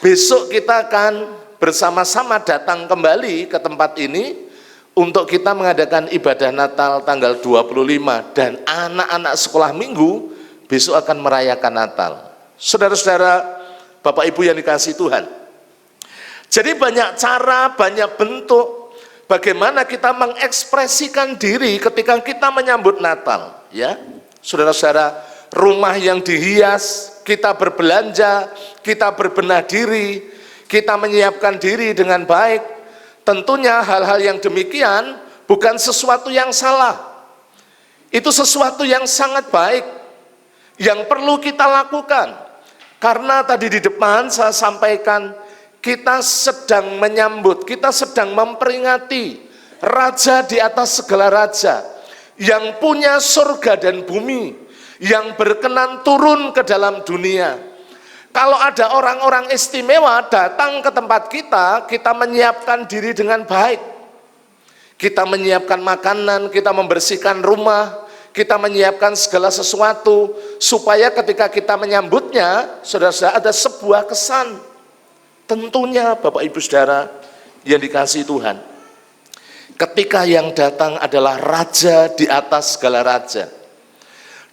Besok kita akan bersama-sama datang kembali ke tempat ini untuk kita mengadakan ibadah Natal tanggal 25, dan anak-anak sekolah minggu besok akan merayakan Natal. Saudara-saudara, Bapak Ibu yang dikasihi Tuhan, jadi banyak cara, banyak bentuk bagaimana kita mengekspresikan diri ketika kita menyambut Natal. Ya, saudara-saudara, rumah yang dihias, kita berbelanja, kita berbenah diri, kita menyiapkan diri dengan baik. Tentunya hal-hal yang demikian bukan sesuatu yang salah. Itu sesuatu yang sangat baik, yang perlu kita lakukan. Karena tadi di depan saya sampaikan, kita sedang menyambut, kita sedang memperingati Raja di atas segala raja, yang punya surga dan bumi, yang berkenan turun ke dalam dunia. Kalau ada orang-orang istimewa datang ke tempat kita, kita menyiapkan diri dengan baik. Kita menyiapkan makanan, kita membersihkan rumah, kita menyiapkan segala sesuatu, supaya ketika kita menyambutnya, saudara-saudara, ada sebuah kesan. Tentunya Bapak Ibu Saudara yang dikasihi Tuhan, ketika yang datang adalah Raja di atas segala raja,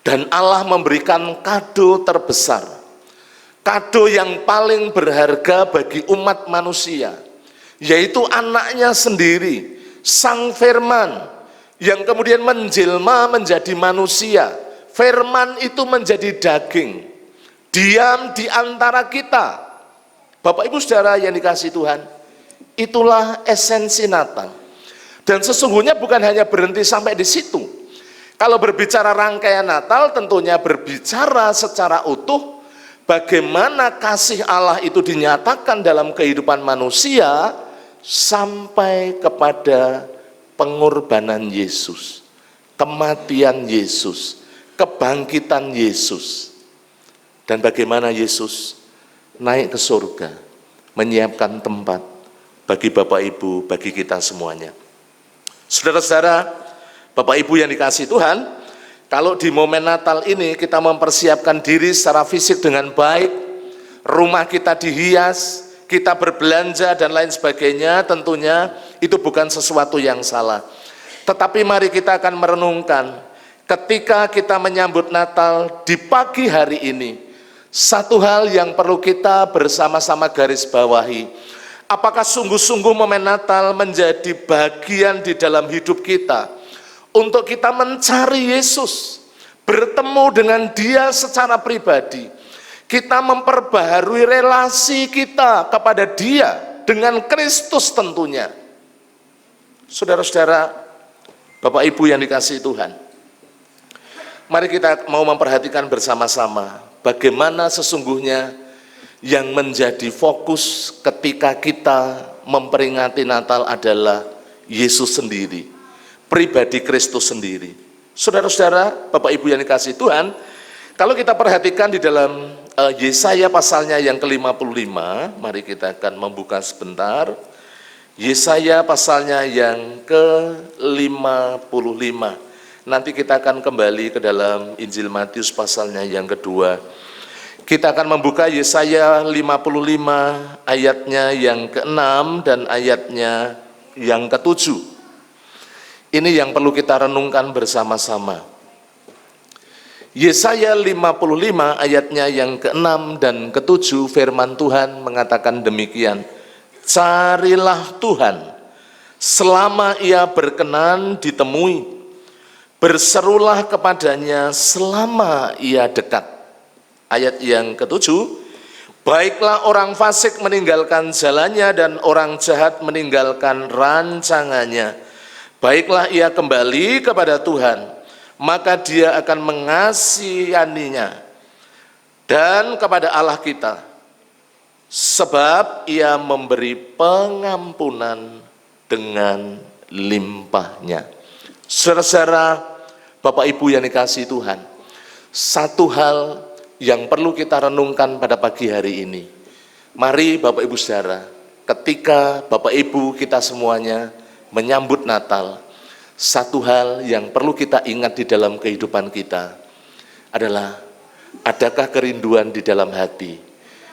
dan Allah memberikan kado terbesar, kado yang paling berharga bagi umat manusia, yaitu anaknya sendiri, Sang Firman, yang kemudian menjelma menjadi manusia. Firman itu menjadi daging, diam di antara kita. Bapak Ibu Saudara yang dikasihi Tuhan, itulah esensi Natal. Dan sesungguhnya bukan hanya berhenti sampai di situ. Kalau berbicara rangkaian Natal, tentunya berbicara secara utuh bagaimana kasih Allah itu dinyatakan dalam kehidupan manusia sampai kepada pengorbanan Yesus, kematian Yesus, kebangkitan Yesus, dan bagaimana Yesus naik ke surga, menyiapkan tempat bagi Bapak Ibu, bagi kita semuanya. Saudara-saudara, Bapak Ibu yang dikasihi Tuhan, kalau di momen Natal ini kita mempersiapkan diri secara fisik dengan baik, rumah kita dihias, kita berbelanja dan lain sebagainya, tentunya itu bukan sesuatu yang salah. Tetapi mari kita akan merenungkan, ketika kita menyambut Natal di pagi hari ini, satu hal yang perlu kita bersama-sama garis bawahi, apakah sungguh-sungguh momen Natal menjadi bagian di dalam hidup kita untuk kita mencari Yesus, bertemu dengan Dia secara pribadi, kita memperbaharui relasi kita kepada Dia, dengan Kristus tentunya. Saudara-saudara, Bapak Ibu yang dikasihi Tuhan, mari kita mau memperhatikan bersama-sama bagaimana sesungguhnya yang menjadi fokus ketika kita memperingati Natal adalah Yesus sendiri, pribadi Kristus sendiri. Saudara-saudara, Bapak Ibu yang dikasihi Tuhan, kalau kita perhatikan di dalam Yesaya pasalnya yang ke-55, mari kita akan membuka sebentar. Yesaya pasalnya yang ke-55. Nanti kita akan kembali ke dalam Injil Matius pasalnya yang kedua. Kita akan membuka Yesaya 55 ayatnya yang ke-6 dan ayatnya yang ke-7. Ini yang perlu kita renungkan bersama-sama. Yesaya 55 ayatnya yang ke-6 dan ke-7, firman Tuhan mengatakan demikian. Carilah Tuhan selama ia berkenan ditemui, berserulah kepadanya selama ia dekat. Ayat yang ke-7, baiklah orang fasik meninggalkan jalannya dan orang jahat meninggalkan rancangannya. Baiklah ia kembali kepada Tuhan, maka dia akan mengasihaninya, dan kepada Allah kita, sebab ia memberi pengampunan dengan limpahnya. Saudara-saudara, Bapak Ibu yang dikasihi Tuhan, satu hal yang perlu kita renungkan pada pagi hari ini. Mari Bapak Ibu saudara, ketika Bapak Ibu kita semuanya menyambut Natal, satu hal yang perlu kita ingat di dalam kehidupan kita adalah, adakah kerinduan di dalam hati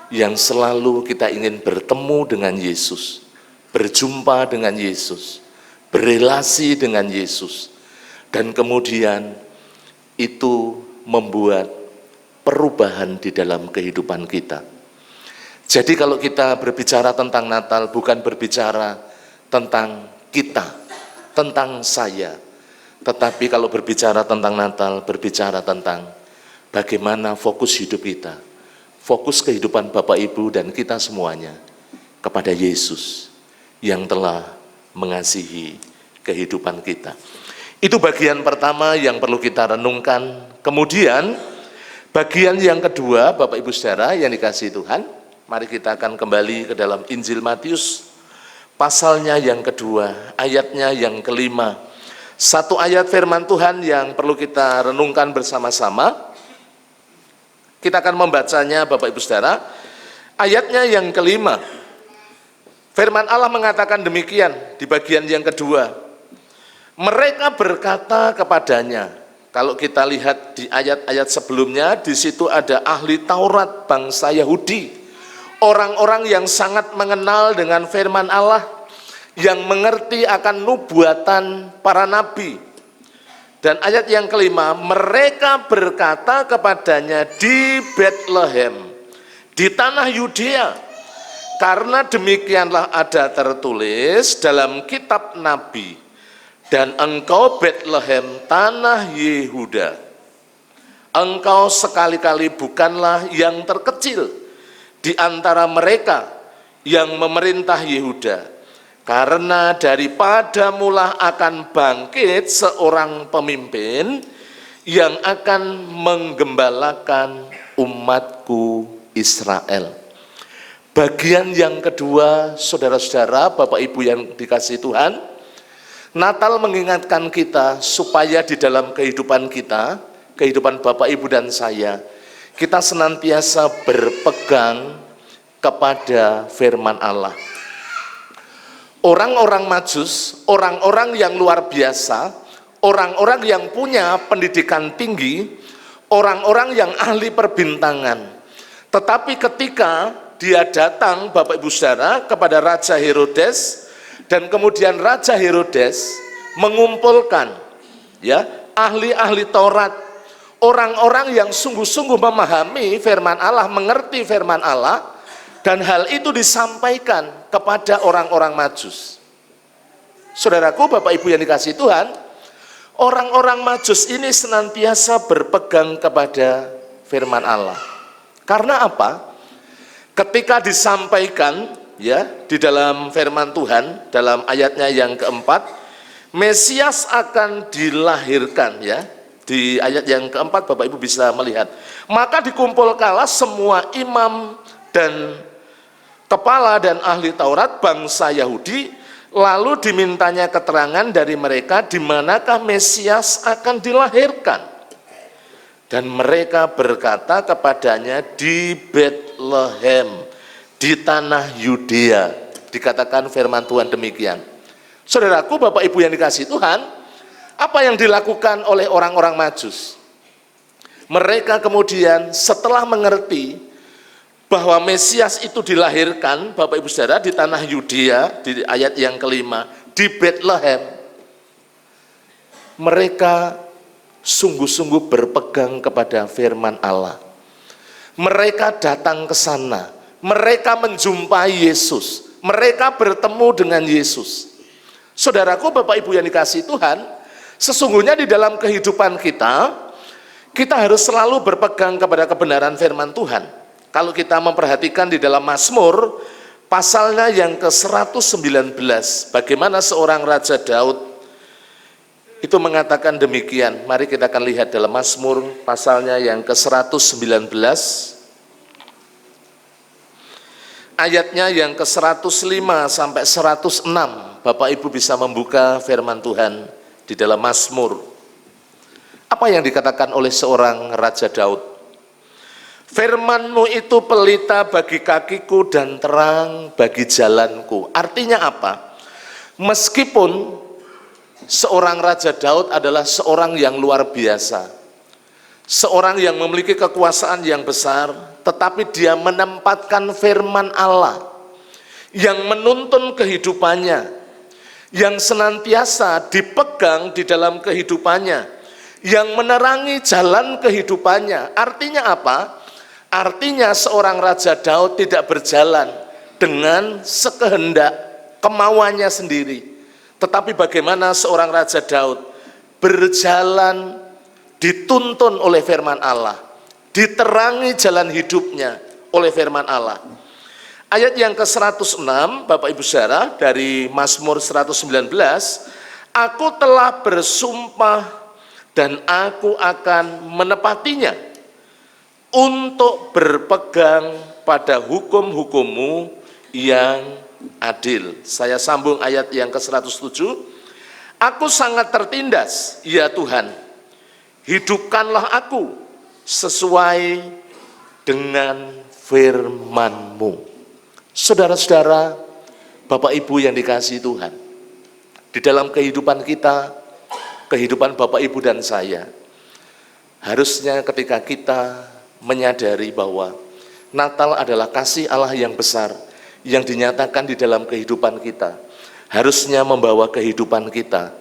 yang selalu kita ingin bertemu dengan Yesus, berjumpa dengan Yesus, berelasi dengan Yesus, dan kemudian itu membuat perubahan di dalam kehidupan kita. Jadi kalau kita berbicara tentang Natal, bukan berbicara tentang kita, tentang saya, tetapi kalau berbicara tentang Natal, berbicara tentang bagaimana fokus hidup kita, fokus kehidupan Bapak Ibu dan kita semuanya kepada Yesus yang telah mengasihi kehidupan kita. Itu bagian pertama yang perlu kita renungkan. Kemudian bagian yang kedua, Bapak Ibu saudara yang dikasihi Tuhan, mari kita akan kembali ke dalam Injil Matius pasalnya yang kedua, ayatnya yang kelima. Satu ayat firman Tuhan yang perlu kita renungkan bersama-sama. Kita akan membacanya Bapak Ibu saudara. Ayatnya yang kelima, firman Allah mengatakan demikian di bagian yang kedua. Mereka berkata kepadanya, kalau kita lihat di ayat-ayat sebelumnya, di situ ada ahli Taurat bangsa Yahudi, orang-orang yang sangat mengenal dengan firman Allah, yang mengerti akan nubuatan para nabi. Dan ayat yang kelima, mereka berkata kepadanya di Bethlehem, di tanah Yudea, karena demikianlah ada tertulis dalam kitab Nabi, dan engkau Bethlehem tanah Yehuda, engkau sekali-kali bukanlah yang terkecil di antara mereka yang memerintah Yehuda, karena daripada mula akan bangkit seorang pemimpin yang akan menggembalakan umatku Israel. Bagian yang kedua, saudara-saudara, Bapak Ibu yang dikasihi Tuhan, Natal mengingatkan kita supaya di dalam kehidupan kita, kehidupan Bapak Ibu dan saya, kita senantiasa berpegang kepada firman Allah. Orang-orang Majus, orang-orang yang luar biasa, orang-orang yang punya pendidikan tinggi, orang-orang yang ahli perbintangan. Tetapi ketika dia datang, Bapak Ibu saudara, kepada Raja Herodes, dan kemudian Raja Herodes mengumpulkan ya ahli-ahli Taurat, orang-orang yang sungguh-sungguh memahami firman Allah, mengerti firman Allah, dan hal itu disampaikan kepada orang-orang Majus. Saudaraku, Bapak Ibu yang dikasihi Tuhan, orang-orang Majus ini senantiasa berpegang kepada firman Allah. Karena apa? Ketika disampaikan ya, di dalam firman Tuhan dalam ayatnya yang keempat, Mesias akan dilahirkan, ya. Di ayat yang keempat Bapak Ibu bisa melihat. Maka dikumpulkanlah semua imam dan kepala dan ahli Taurat bangsa Yahudi, lalu dimintanya keterangan dari mereka di manakah Mesias akan dilahirkan. Dan mereka berkata kepadanya, di Betlehem, di tanah Yudea. Dikatakan firman Tuhan demikian. Saudaraku, Bapak Ibu yang dikasihi Tuhan, apa yang dilakukan oleh orang-orang Majus? Mereka kemudian setelah mengerti bahwa Mesias itu dilahirkan, Bapak Ibu Saudara, di tanah Yudea, di ayat yang kelima, di Betlehem, mereka sungguh-sungguh berpegang kepada firman Allah. Mereka datang ke sana, mereka menjumpai Yesus, mereka bertemu dengan Yesus. Saudaraku, Bapak Ibu yang dikasihi Tuhan, sesungguhnya di dalam kehidupan kita harus selalu berpegang kepada kebenaran firman Tuhan. Kalau kita memperhatikan di dalam Mazmur, pasalnya yang ke-119, bagaimana seorang Raja Daud itu mengatakan demikian. Mari kita akan lihat dalam Mazmur pasalnya yang ke-119, ayatnya yang ke-105 sampai 106. Bapak Ibu bisa membuka firman Tuhan di dalam Mazmur. Apa yang dikatakan oleh seorang Raja Daud? Firman-Mu itu pelita bagi kakiku dan terang bagi jalanku. Artinya apa? Meskipun seorang Raja Daud adalah seorang yang luar biasa, seorang yang memiliki kekuasaan yang besar, tetapi dia menempatkan firman Allah yang menuntun kehidupannya, yang senantiasa dipegang di dalam kehidupannya, yang menerangi jalan kehidupannya. Artinya apa? Artinya seorang Raja Daud tidak berjalan dengan sekehendak kemauannya sendiri, tetapi bagaimana seorang Raja Daud berjalan dituntun oleh firman Allah, diterangi jalan hidupnya oleh firman Allah. Ayat yang ke-106, Bapak Ibu Saudara, dari Mazmur 119, aku telah bersumpah dan aku akan menepatinya untuk berpegang pada hukum-hukum-Mu yang adil. Saya sambung ayat yang ke-107, aku sangat tertindas, ya Tuhan, hidupkanlah aku sesuai dengan firman-Mu. Saudara-saudara, Bapak Ibu yang dikasihi Tuhan, di dalam kehidupan kita, kehidupan Bapak Ibu dan saya, harusnya ketika kita menyadari bahwa Natal adalah kasih Allah yang besar yang dinyatakan di dalam kehidupan kita, harusnya membawa kehidupan kita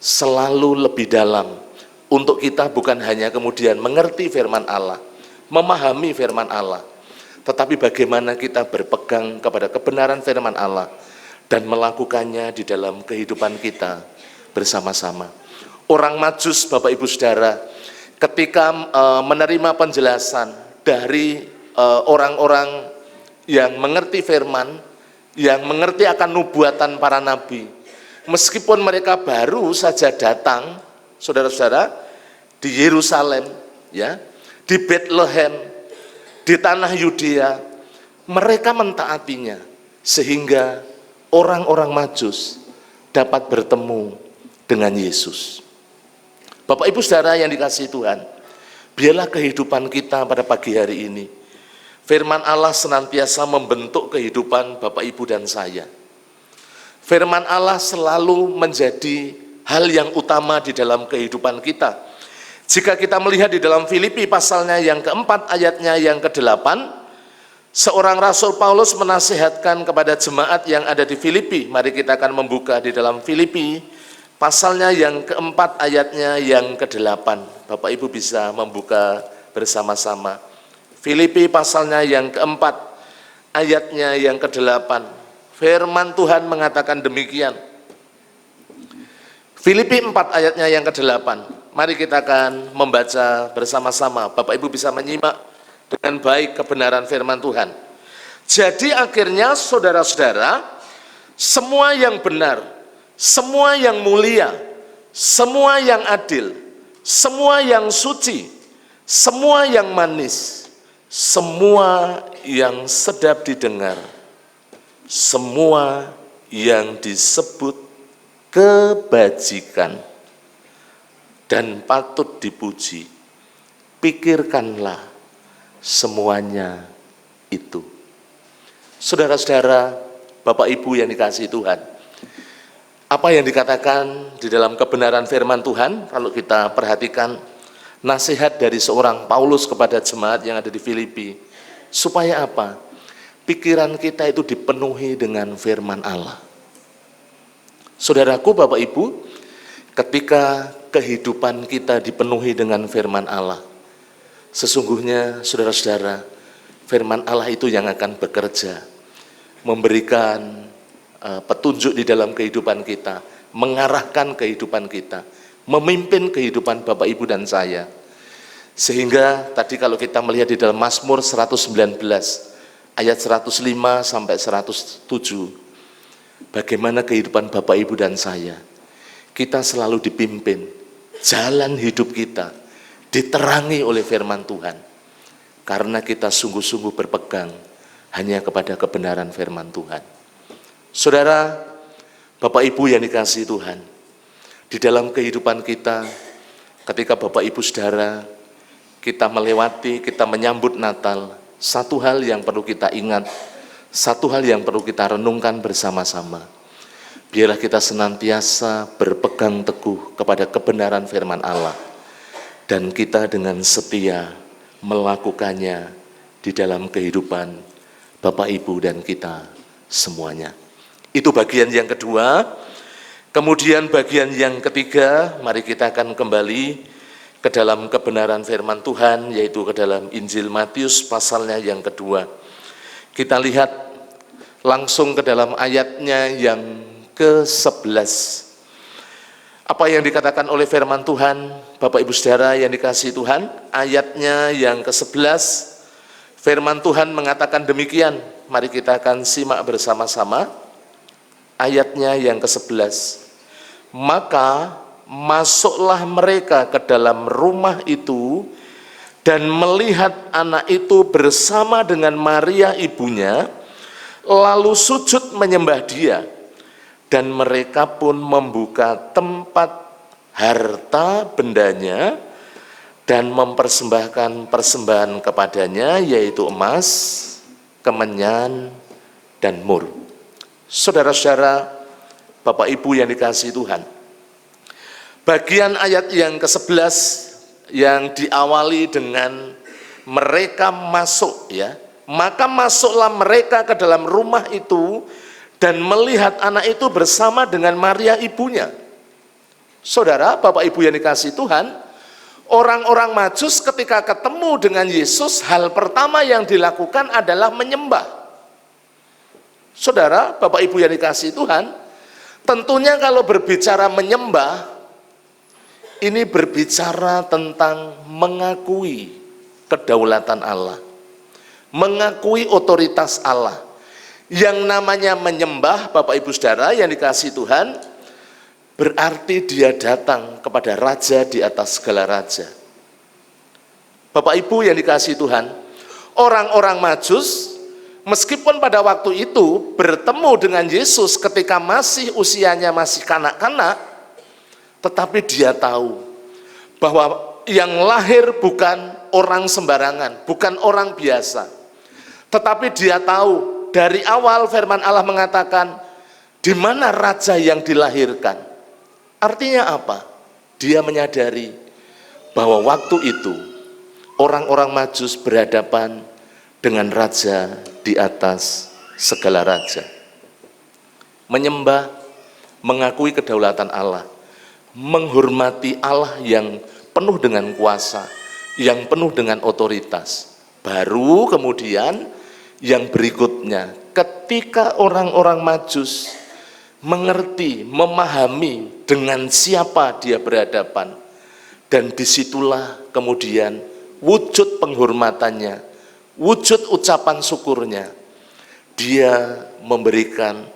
selalu lebih dalam, untuk kita bukan hanya kemudian mengerti firman Allah, memahami firman Allah, tetapi bagaimana kita berpegang kepada kebenaran firman Allah dan melakukannya di dalam kehidupan kita bersama-sama. Orang Majus, Bapak Ibu Saudara, ketika menerima penjelasan dari orang-orang yang mengerti firman, yang mengerti akan nubuatan para nabi, meskipun mereka baru saja datang, saudara-saudara, di Yerusalem, ya, di Betlehem, di tanah Yudea, mereka mentaatinya sehingga orang-orang Majus dapat bertemu dengan Yesus. Bapak Ibu Saudara yang dikasihi Tuhan, biarlah kehidupan kita pada pagi hari ini, firman Allah senantiasa membentuk kehidupan Bapak Ibu dan saya. Firman Allah selalu menjadi hal yang utama di dalam kehidupan kita. Jika kita melihat di dalam Filipi pasalnya yang keempat ayatnya yang ke-8, seorang Rasul Paulus menasihatkan kepada jemaat yang ada di Filipi. Mari kita akan membuka di dalam Filipi pasalnya yang keempat ayatnya yang ke-8. Bapak Ibu bisa membuka bersama-sama. Filipi pasalnya yang keempat ayatnya yang ke-8. Firman Tuhan mengatakan demikian. Filipi 4 ayatnya yang ke-8. Mari kita akan membaca bersama-sama. Bapak Ibu bisa menyimak dengan baik kebenaran firman Tuhan. Jadi akhirnya saudara-saudara, semua yang benar, semua yang mulia, semua yang adil, semua yang suci, semua yang manis, semua yang sedap didengar, semua yang disebut kebajikan dan patut dipuji, pikirkanlah semuanya itu. Saudara-saudara, Bapak Ibu yang dikasihi Tuhan, apa yang dikatakan di dalam kebenaran firman Tuhan, kalau kita perhatikan nasihat dari seorang Paulus kepada jemaat yang ada di Filipi, supaya apa? Pikiran kita itu dipenuhi dengan firman Allah. Saudaraku, Bapak Ibu, ketika kehidupan kita dipenuhi dengan firman Allah, sesungguhnya saudara-saudara, firman Allah itu yang akan bekerja, memberikan petunjuk di dalam kehidupan kita, mengarahkan kehidupan kita, memimpin kehidupan Bapak Ibu dan saya. Sehingga tadi kalau kita melihat di dalam Mazmur 119 ayat 105 sampai 107, bagaimana kehidupan Bapak Ibu dan saya, kita selalu dipimpin, jalan hidup kita diterangi oleh firman Tuhan, karena kita sungguh-sungguh berpegang hanya kepada kebenaran firman Tuhan. Saudara, Bapak Ibu yang dikasihi Tuhan, di dalam kehidupan kita, ketika Bapak Ibu Saudara, kita melewati, kita menyambut Natal, satu hal yang perlu kita ingat, satu hal yang perlu kita renungkan bersama-sama. Biarlah kita senantiasa berpegang teguh kepada kebenaran firman Allah, dan kita dengan setia melakukannya di dalam kehidupan Bapak Ibu dan kita semuanya. Itu bagian yang kedua. Kemudian bagian yang ketiga, mari kita akan kembali ke dalam kebenaran firman Tuhan, yaitu ke dalam Injil Matius pasalnya yang kedua. Kita lihat langsung ke dalam ayatnya yang ke-11. Apa yang dikatakan oleh firman Tuhan, Bapak Ibu Saudara yang dikasihi Tuhan, ayatnya yang ke-11, firman Tuhan mengatakan demikian. Mari kita akan simak bersama-sama ayatnya yang ke-11. Maka masuklah mereka ke dalam rumah itu dan melihat anak itu bersama dengan Maria ibunya, lalu sujud menyembah dia. Dan mereka pun membuka tempat harta bendanya dan mempersembahkan persembahan kepadanya, yaitu emas, kemenyan, dan mur. Saudara-saudara, Bapak Ibu yang dikasihi Tuhan, bagian ayat yang ke-11 yang diawali dengan mereka masuk, ya, maka masuklah mereka ke dalam rumah itu dan melihat anak itu bersama dengan Maria ibunya. Saudara, Bapak Ibu yang dikasihi Tuhan, orang-orang Majus ketika ketemu dengan Yesus, hal pertama yang dilakukan adalah menyembah. Saudara, Bapak Ibu yang dikasihi Tuhan, tentunya kalau berbicara menyembah, ini berbicara tentang mengakui kedaulatan Allah, mengakui otoritas Allah. Yang namanya menyembah, Bapak Ibu Saudara yang dikasihi Tuhan, berarti dia datang kepada Raja di atas segala raja. Bapak Ibu yang dikasihi Tuhan, orang-orang Majus meskipun pada waktu itu bertemu dengan Yesus ketika masih usianya masih kanak-kanak, tetapi dia tahu bahwa yang lahir bukan orang sembarangan, bukan orang biasa. Tetapi dia tahu dari awal firman Allah mengatakan, di mana raja yang dilahirkan? Artinya apa? Dia menyadari bahwa waktu itu orang-orang Majus berhadapan dengan raja di atas segala raja. Menyembah, mengakui kedaulatan Allah, menghormati Allah yang penuh dengan kuasa, yang penuh dengan otoritas. Baru kemudian yang berikutnya, ketika orang-orang Majus mengerti, memahami dengan siapa dia berhadapan, dan disitulah kemudian wujud penghormatannya, wujud ucapan syukurnya, dia memberikan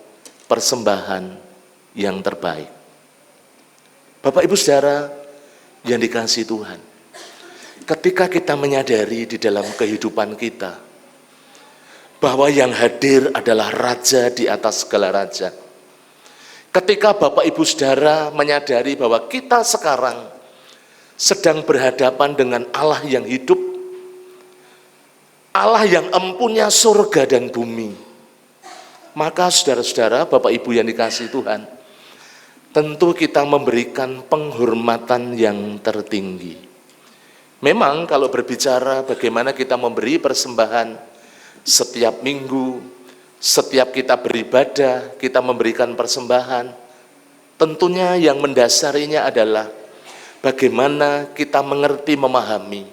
persembahan yang terbaik. Bapak Ibu Saudara yang dikasihi Tuhan, ketika kita menyadari di dalam kehidupan kita bahwa yang hadir adalah Raja di atas segala raja. Ketika Bapak Ibu Saudara menyadari bahwa kita sekarang sedang berhadapan dengan Allah yang hidup, Allah yang empunya surga dan bumi, maka saudara-saudara, Bapak Ibu yang dikasihi Tuhan, tentu kita memberikan penghormatan yang tertinggi. Memang kalau berbicara bagaimana kita memberi persembahan setiap minggu, setiap kita beribadah, kita memberikan persembahan, tentunya yang mendasarinya adalah bagaimana kita mengerti, memahami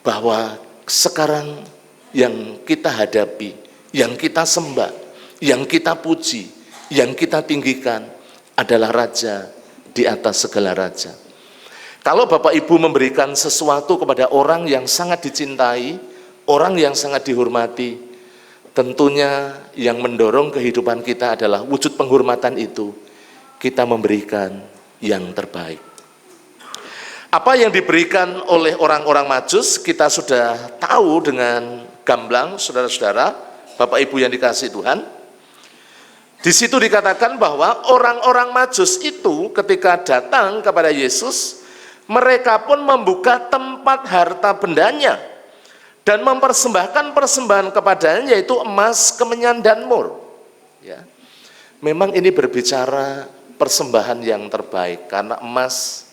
bahwa sekarang yang kita hadapi, yang kita sembah, yang kita puji, yang kita tinggikan adalah Raja di atas segala raja. Kalau Bapak Ibu memberikan sesuatu kepada orang yang sangat dicintai, orang yang sangat dihormati, tentunya yang mendorong kehidupan kita adalah wujud penghormatan itu, kita memberikan yang terbaik. Apa yang diberikan oleh orang-orang Majus kita sudah tahu dengan gamblang, saudara-saudara, Bapak Ibu yang dikasihi Tuhan. Di situ dikatakan bahwa orang-orang Majus itu ketika datang kepada Yesus, mereka pun membuka tempat harta bendanya dan mempersembahkan persembahan kepadanya, yaitu emas, kemenyan, dan mur. Ya. Memang ini berbicara persembahan yang terbaik, karena emas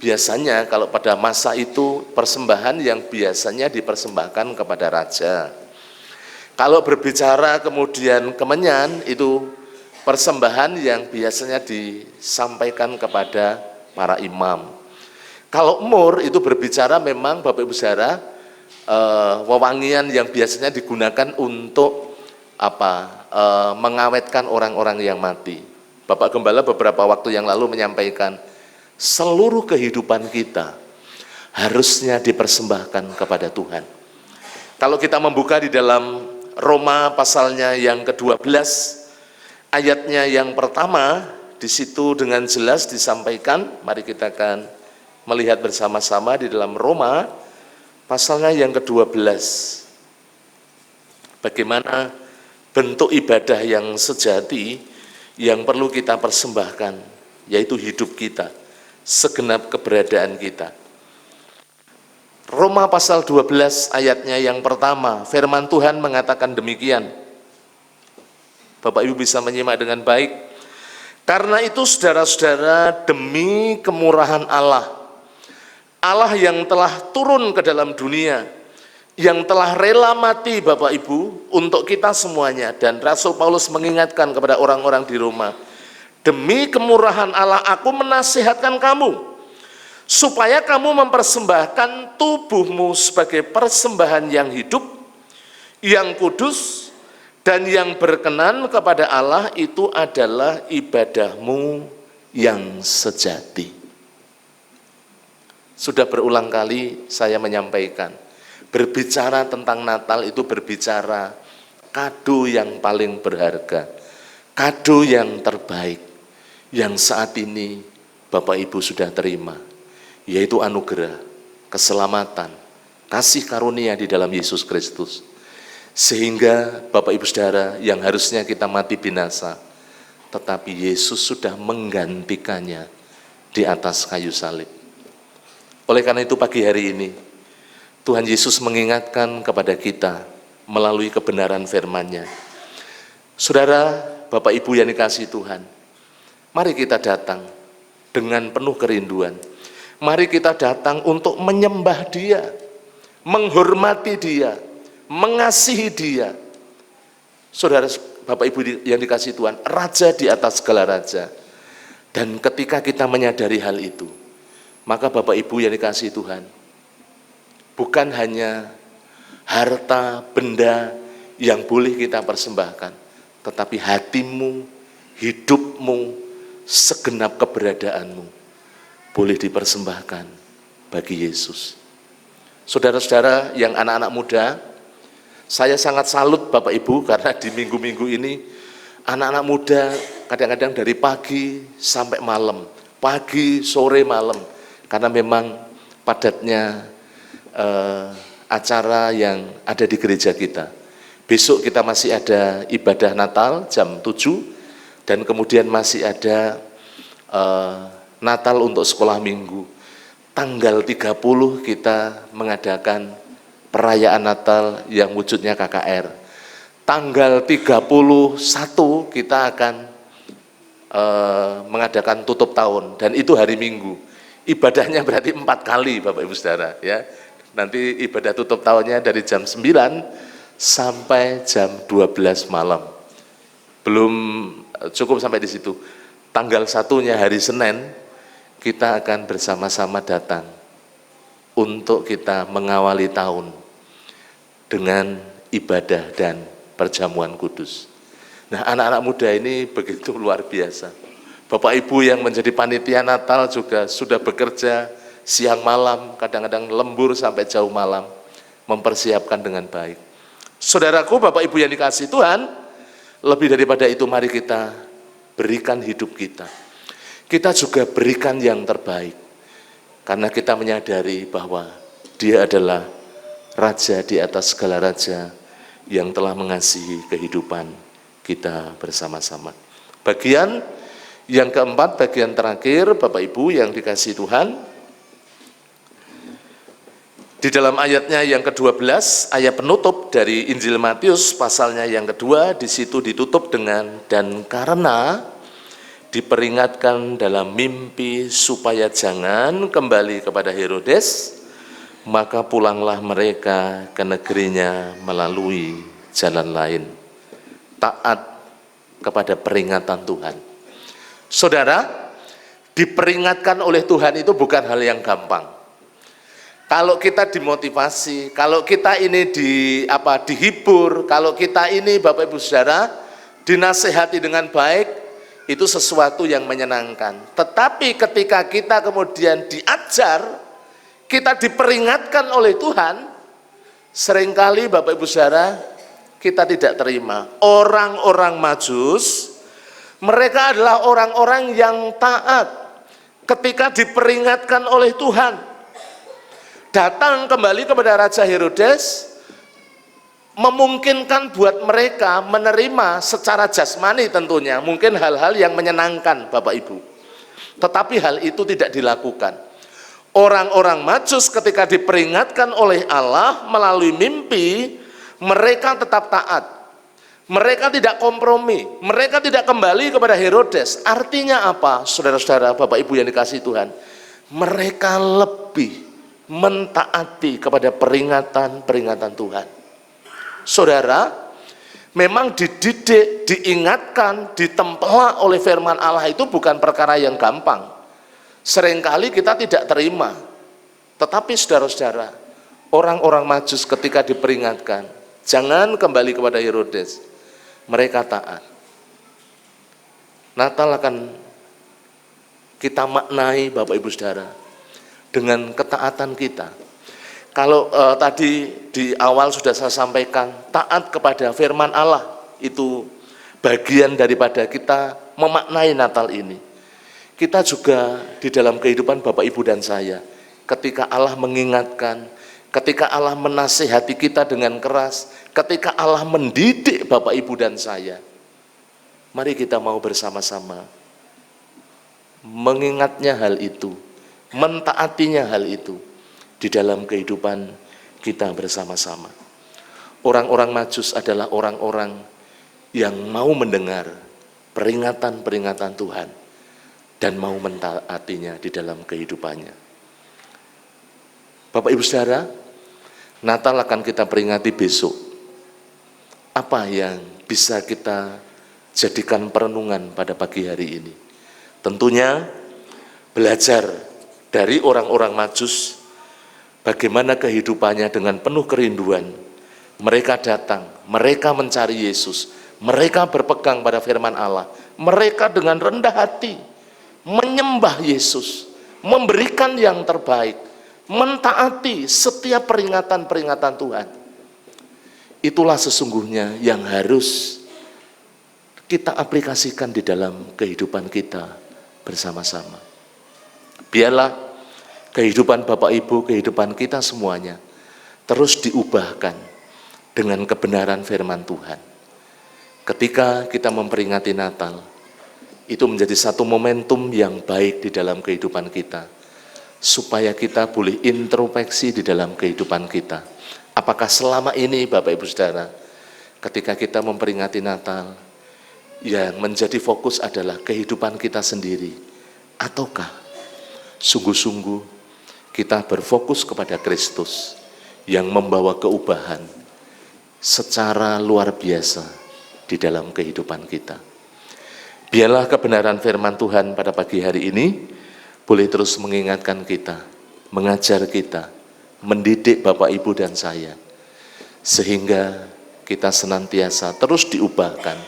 biasanya kalau pada masa itu persembahan yang biasanya dipersembahkan kepada raja. Kalau berbicara kemudian kemenyan, itu persembahan yang biasanya disampaikan kepada para imam. Kalau mur itu berbicara memang Bapak Ibu Saudara, wewangian yang biasanya digunakan untuk mengawetkan orang-orang yang mati. Bapak Gembala beberapa waktu yang lalu menyampaikan, seluruh kehidupan kita harusnya dipersembahkan kepada Tuhan. Kalau kita membuka di dalam Roma pasalnya yang ke-12, ayatnya yang pertama, di situ dengan jelas disampaikan, mari kita akan melihat bersama-sama di dalam Roma pasalnya yang ke-12. Bagaimana bentuk ibadah yang sejati yang perlu kita persembahkan, yaitu hidup kita, segenap keberadaan kita. Roma pasal 12 ayatnya yang pertama, firman Tuhan mengatakan demikian. Bapak Ibu bisa menyimak dengan baik. Karena itu saudara-saudara, demi kemurahan Allah, Allah yang telah turun ke dalam dunia, yang telah rela mati Bapak Ibu untuk kita semuanya, dan Rasul Paulus mengingatkan kepada orang-orang di Roma, demi kemurahan Allah aku menasihatkan kamu, supaya kamu mempersembahkan tubuhmu sebagai persembahan yang hidup, yang kudus, dan yang berkenan kepada Allah, itu adalah ibadahmu yang sejati. Sudah berulang kali saya menyampaikan, berbicara tentang Natal itu berbicara kado yang paling berharga, kado yang terbaik, yang saat ini Bapak Ibu sudah terima, yaitu anugerah, keselamatan, kasih karunia di dalam Yesus Kristus. Sehingga Bapak Ibu Saudara, yang harusnya kita mati binasa, tetapi Yesus sudah menggantikannya di atas kayu salib. Oleh karena itu pagi hari ini, Tuhan Yesus mengingatkan kepada kita melalui kebenaran firman-Nya. Saudara, Bapak Ibu yang dikasihi Tuhan, mari kita datang dengan penuh kerinduan. Mari kita datang untuk menyembah Dia, menghormati Dia, mengasihi Dia. Saudara, Bapak Ibu yang dikasihi Tuhan, Raja di atas segala raja. Dan ketika kita menyadari hal itu, maka Bapak Ibu yang dikasihi Tuhan, bukan hanya harta, benda yang boleh kita persembahkan, tetapi hatimu, hidupmu, segenap keberadaanmu boleh dipersembahkan bagi Yesus. Saudara-saudara yang anak-anak muda, Saya sangat salut Bapak Ibu karena di minggu-minggu ini anak-anak muda kadang-kadang dari pagi sampai malam, pagi, sore, malam, karena memang padatnya acara yang ada di gereja kita. Besok kita masih ada ibadah Natal jam 7 dan kemudian masih ada Natal untuk sekolah minggu. Tanggal 30 kita mengadakan perayaan Natal yang wujudnya KKR. Tanggal 31 kita akan mengadakan tutup tahun dan itu hari Minggu. Ibadahnya berarti 4 kali Bapak Ibu Saudara ya. Nanti ibadah tutup tahunnya dari jam 9 sampai jam 12 malam. Belum cukup sampai di situ. Tanggal 1-nya hari Senin kita akan bersama-sama datang untuk kita mengawali tahun dengan ibadah dan perjamuan kudus. Nah, anak-anak muda ini begitu luar biasa. Bapak Ibu yang menjadi panitia Natal juga sudah bekerja siang malam, kadang-kadang lembur sampai jauh malam, mempersiapkan dengan baik. Saudaraku, Bapak Ibu yang dikasihi Tuhan, lebih daripada itu mari kita berikan hidup kita. Kita juga berikan yang terbaik, karena kita menyadari bahwa Dia adalah Raja di atas segala raja yang telah mengasihi kehidupan kita bersama-sama. Bagian yang keempat, bagian terakhir, Bapak Ibu yang dikasihi Tuhan, di dalam ayatnya yang ke-12, ayat penutup dari Injil Matius, pasalnya yang kedua, di situ ditutup dengan, dan karena diperingatkan dalam mimpi supaya jangan kembali kepada Herodes, maka pulanglah mereka ke negerinya melalui jalan lain. Taat kepada peringatan Tuhan. Saudara, diperingatkan oleh Tuhan itu bukan hal yang gampang. Kalau kita dimotivasi, kalau kita ini dihibur, kalau kita ini Bapak Ibu Saudara dinasehati dengan baik, itu sesuatu yang menyenangkan. Tetapi ketika kita kemudian diajar, kita diperingatkan oleh Tuhan, seringkali Bapak Ibu Saudara kita tidak terima. Orang-orang Majus, mereka adalah orang-orang yang taat ketika diperingatkan oleh Tuhan. Datang kembali kepada Raja Herodes, memungkinkan buat mereka menerima secara jasmani tentunya, mungkin hal-hal yang menyenangkan Bapak Ibu. Tetapi hal itu tidak dilakukan. Orang-orang Majus ketika diperingatkan oleh Allah melalui mimpi, mereka tetap taat. Mereka tidak kompromi, mereka tidak kembali kepada Herodes. Artinya apa, saudara-saudara, Bapak Ibu yang dikasihi Tuhan? Mereka lebih mentaati kepada peringatan-peringatan Tuhan. Saudara, memang dididik, diingatkan, ditempelak oleh firman Allah itu bukan perkara yang gampang. Seringkali kita tidak terima. Tetapi saudara-saudara, orang-orang Majus ketika diperingatkan, jangan kembali kepada Herodes, mereka taat. Natal akan kita maknai Bapak Ibu Saudara dengan ketaatan kita. Kalau tadi di awal sudah saya sampaikan, taat kepada firman Allah itu bagian daripada kita memaknai Natal ini. Kita juga di dalam kehidupan Bapak Ibu dan saya, ketika Allah mengingatkan, ketika Allah menasihati kita dengan keras, ketika Allah mendidik Bapak Ibu dan saya, mari kita mau bersama-sama mengingatnya hal itu, mentaatinya hal itu di dalam kehidupan kita bersama-sama. Orang-orang Majus adalah orang-orang yang mau mendengar peringatan-peringatan Tuhan dan mau mentaatinya di dalam kehidupannya. Bapak Ibu Saudara, Natal akan kita peringati besok. Apa yang bisa kita jadikan perenungan pada pagi hari ini? Tentunya belajar dari orang-orang Majus, bagaimana kehidupannya dengan penuh kerinduan. Mereka datang, mereka mencari Yesus, mereka berpegang pada firman Allah, mereka dengan rendah hati menyembah Yesus, memberikan yang terbaik, mentaati setiap peringatan-peringatan Tuhan. itulah sesungguhnya yang harus kita aplikasikan di dalam kehidupan kita bersama-sama. Biarlah kehidupan Bapak Ibu, kehidupan kita semuanya terus diubahkan dengan kebenaran firman Tuhan. Ketika kita memperingati Natal, itu menjadi satu momentum yang baik di dalam kehidupan kita, supaya kita boleh introspeksi di dalam kehidupan kita. Apakah selama ini Bapak Ibu Saudara, ketika kita memperingati Natal, yang menjadi fokus adalah kehidupan kita sendiri, ataukah sungguh-sungguh kita berfokus kepada Kristus yang membawa keubahan secara luar biasa di dalam kehidupan kita. Biarlah kebenaran firman Tuhan pada pagi hari ini boleh terus mengingatkan kita, mengajar kita, mendidik Bapak Ibu dan saya, sehingga kita senantiasa terus diubahkan,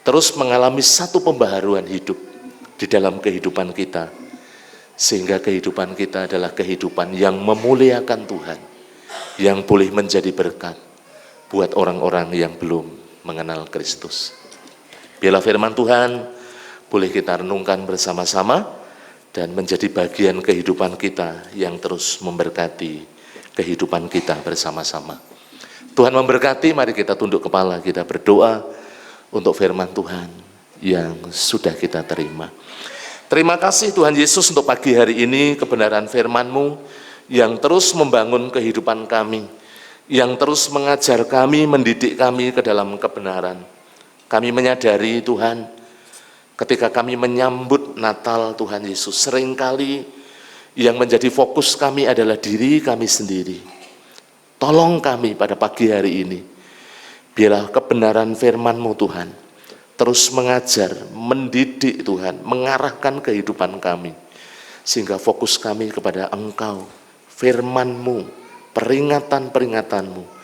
terus mengalami satu pembaharuan hidup di dalam kehidupan kita, sehingga kehidupan kita adalah kehidupan yang memuliakan Tuhan, yang boleh menjadi berkat buat orang-orang yang belum mengenal Kristus. Biarlah firman Tuhan boleh kita renungkan bersama-sama dan menjadi bagian kehidupan kita yang terus memberkati kehidupan kita bersama-sama. Tuhan memberkati, mari kita tunduk kepala, kita berdoa untuk firman Tuhan yang sudah kita terima. Terima kasih Tuhan Yesus untuk pagi hari ini, kebenaran firman-Mu yang terus membangun kehidupan kami, yang terus mengajar kami, mendidik kami ke dalam kebenaran. Kami menyadari Tuhan, ketika kami menyambut Natal Tuhan Yesus, seringkali yang menjadi fokus kami adalah diri kami sendiri. Tolong kami pada pagi hari ini, biarlah kebenaran firman-Mu Tuhan terus mengajar, mendidik Tuhan, mengarahkan kehidupan kami, sehingga fokus kami kepada Engkau, firman-Mu, peringatan-peringatan-Mu,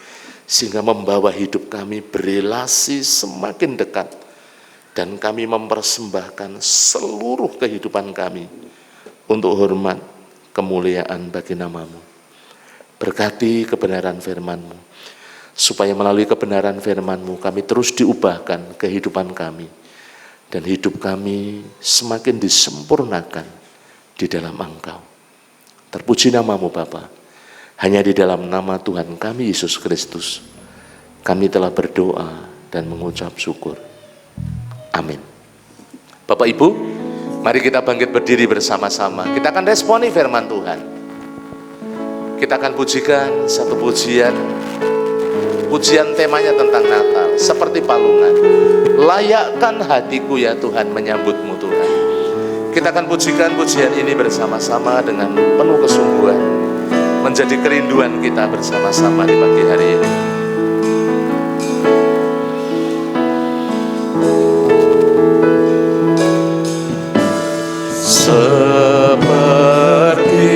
sehingga membawa hidup kami berelasi semakin dekat, dan kami mempersembahkan seluruh kehidupan kami untuk hormat, kemuliaan bagi nama-Mu. Berkati kebenaran firman-Mu, supaya melalui kebenaran firman-Mu kami terus diubahkan kehidupan kami, dan hidup kami semakin disempurnakan di dalam Engkau. Terpuji nama-Mu Bapa. Hanya di dalam nama Tuhan kami Yesus Kristus, kami telah berdoa dan mengucap syukur. Amin. Bapak Ibu, mari kita bangkit berdiri bersama-sama. Kita akan responi firman Tuhan. Kita akan pujikan satu pujian temanya tentang Natal, seperti palungan. Layakkan hatiku ya Tuhan menyambut-Mu Tuhan. Kita akan pujikan pujian ini bersama-sama dengan penuh kesungguhan, menjadi kerinduan kita bersama-sama di pagi hari ini. Seperti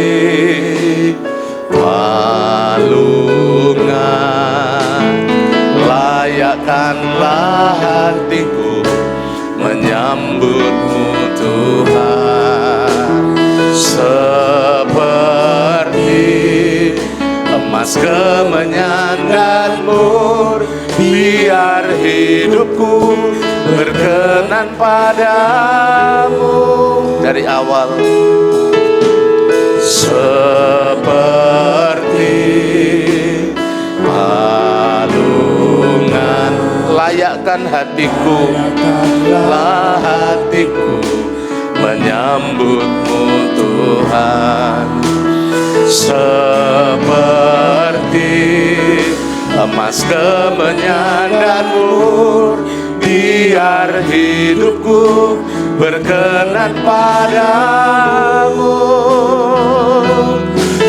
palungan, layakkanlah hatiku menyambut-Mu Tuhan. Seperti emas kemenyan dan mur, biar hidupku berkenan padamu. Dari awal seperti palungan, layakkan hatiku, menyambut-Mu Tuhan. Seperti emas kemenyan dan mur, biar hidupku berkenan padamu.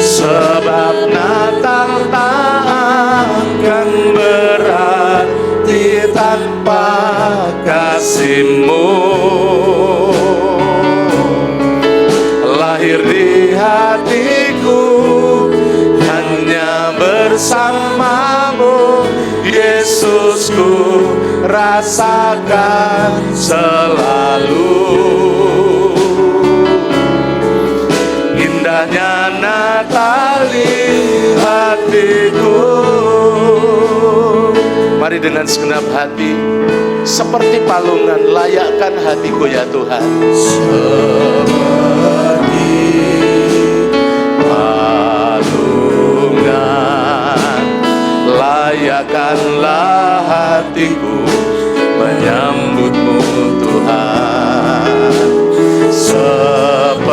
Sebab Natal tak akan berarti tanpa kasih-Mu. Lahir di hatiku hanya bersama-Mu, Yesusku rasakan selalu. Indahnya Natal di hatiku, Mari dengan segenap hati, seperti palungan, layakkan hatiku ya Tuhan. Seperti palungan, layakkanlah hatiku menyambutmu Tuhan. Seperti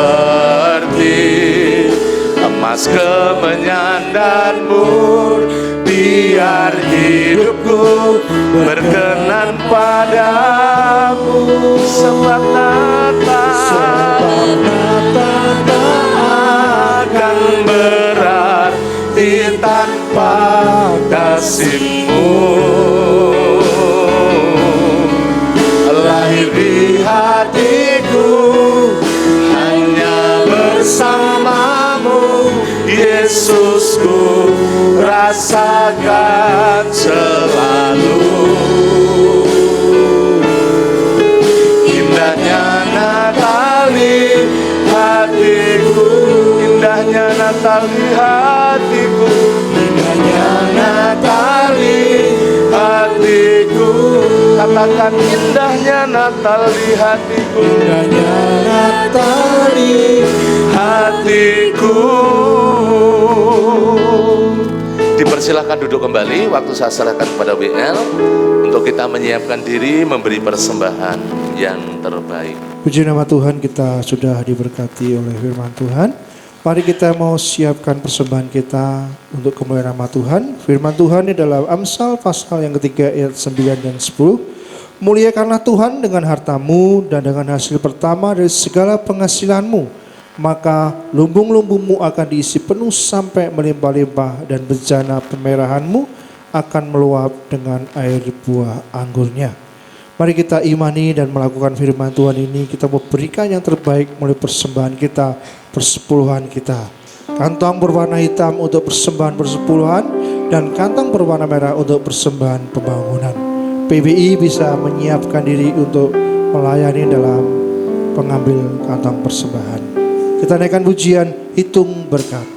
emas kemenyan dan mur, biar hidupku berkenan padamu. Sebab nata akan berarti tanpa kasih-Mu. Lahir di hatiku hanya bersama-Mu, Yesusku, rasakan selalu. Indahnya Natal di hatiku, indahnya Natal di hatiku, indahnya Natal di hatiku. Katakan indahnya Natal di hatiku, indahnya Natal di hatiku. Dipersilakan duduk kembali. Waktu saya serahkan kepada WL untuk kita menyiapkan diri memberi persembahan yang terbaik. Puji nama Tuhan, kita sudah diberkati oleh firman Tuhan. Mari kita mau siapkan persembahan kita untuk kemuliaan nama Tuhan. Firman Tuhan di dalam Amsal pasal yang ketiga ayat 9 dan 10. Muliakanlah Tuhan dengan hartamu dan dengan hasil pertama dari segala penghasilanmu, maka lumbung-lumbungmu akan diisi penuh sampai melimpah-limpah, dan bejana pemerahanmu akan meluap dengan air buah anggurnya. Mari kita imani dan melakukan firman Tuhan ini. Kita memberikan yang terbaik melalui persembahan kita, persepuluhan kita. Kantong berwarna hitam untuk persembahan persepuluhan, dan kantong berwarna merah untuk persembahan pembangunan. PBI bisa menyiapkan diri untuk melayani dalam pengambil kantong persembahan. Kita naikkan pujian, hitung berkat.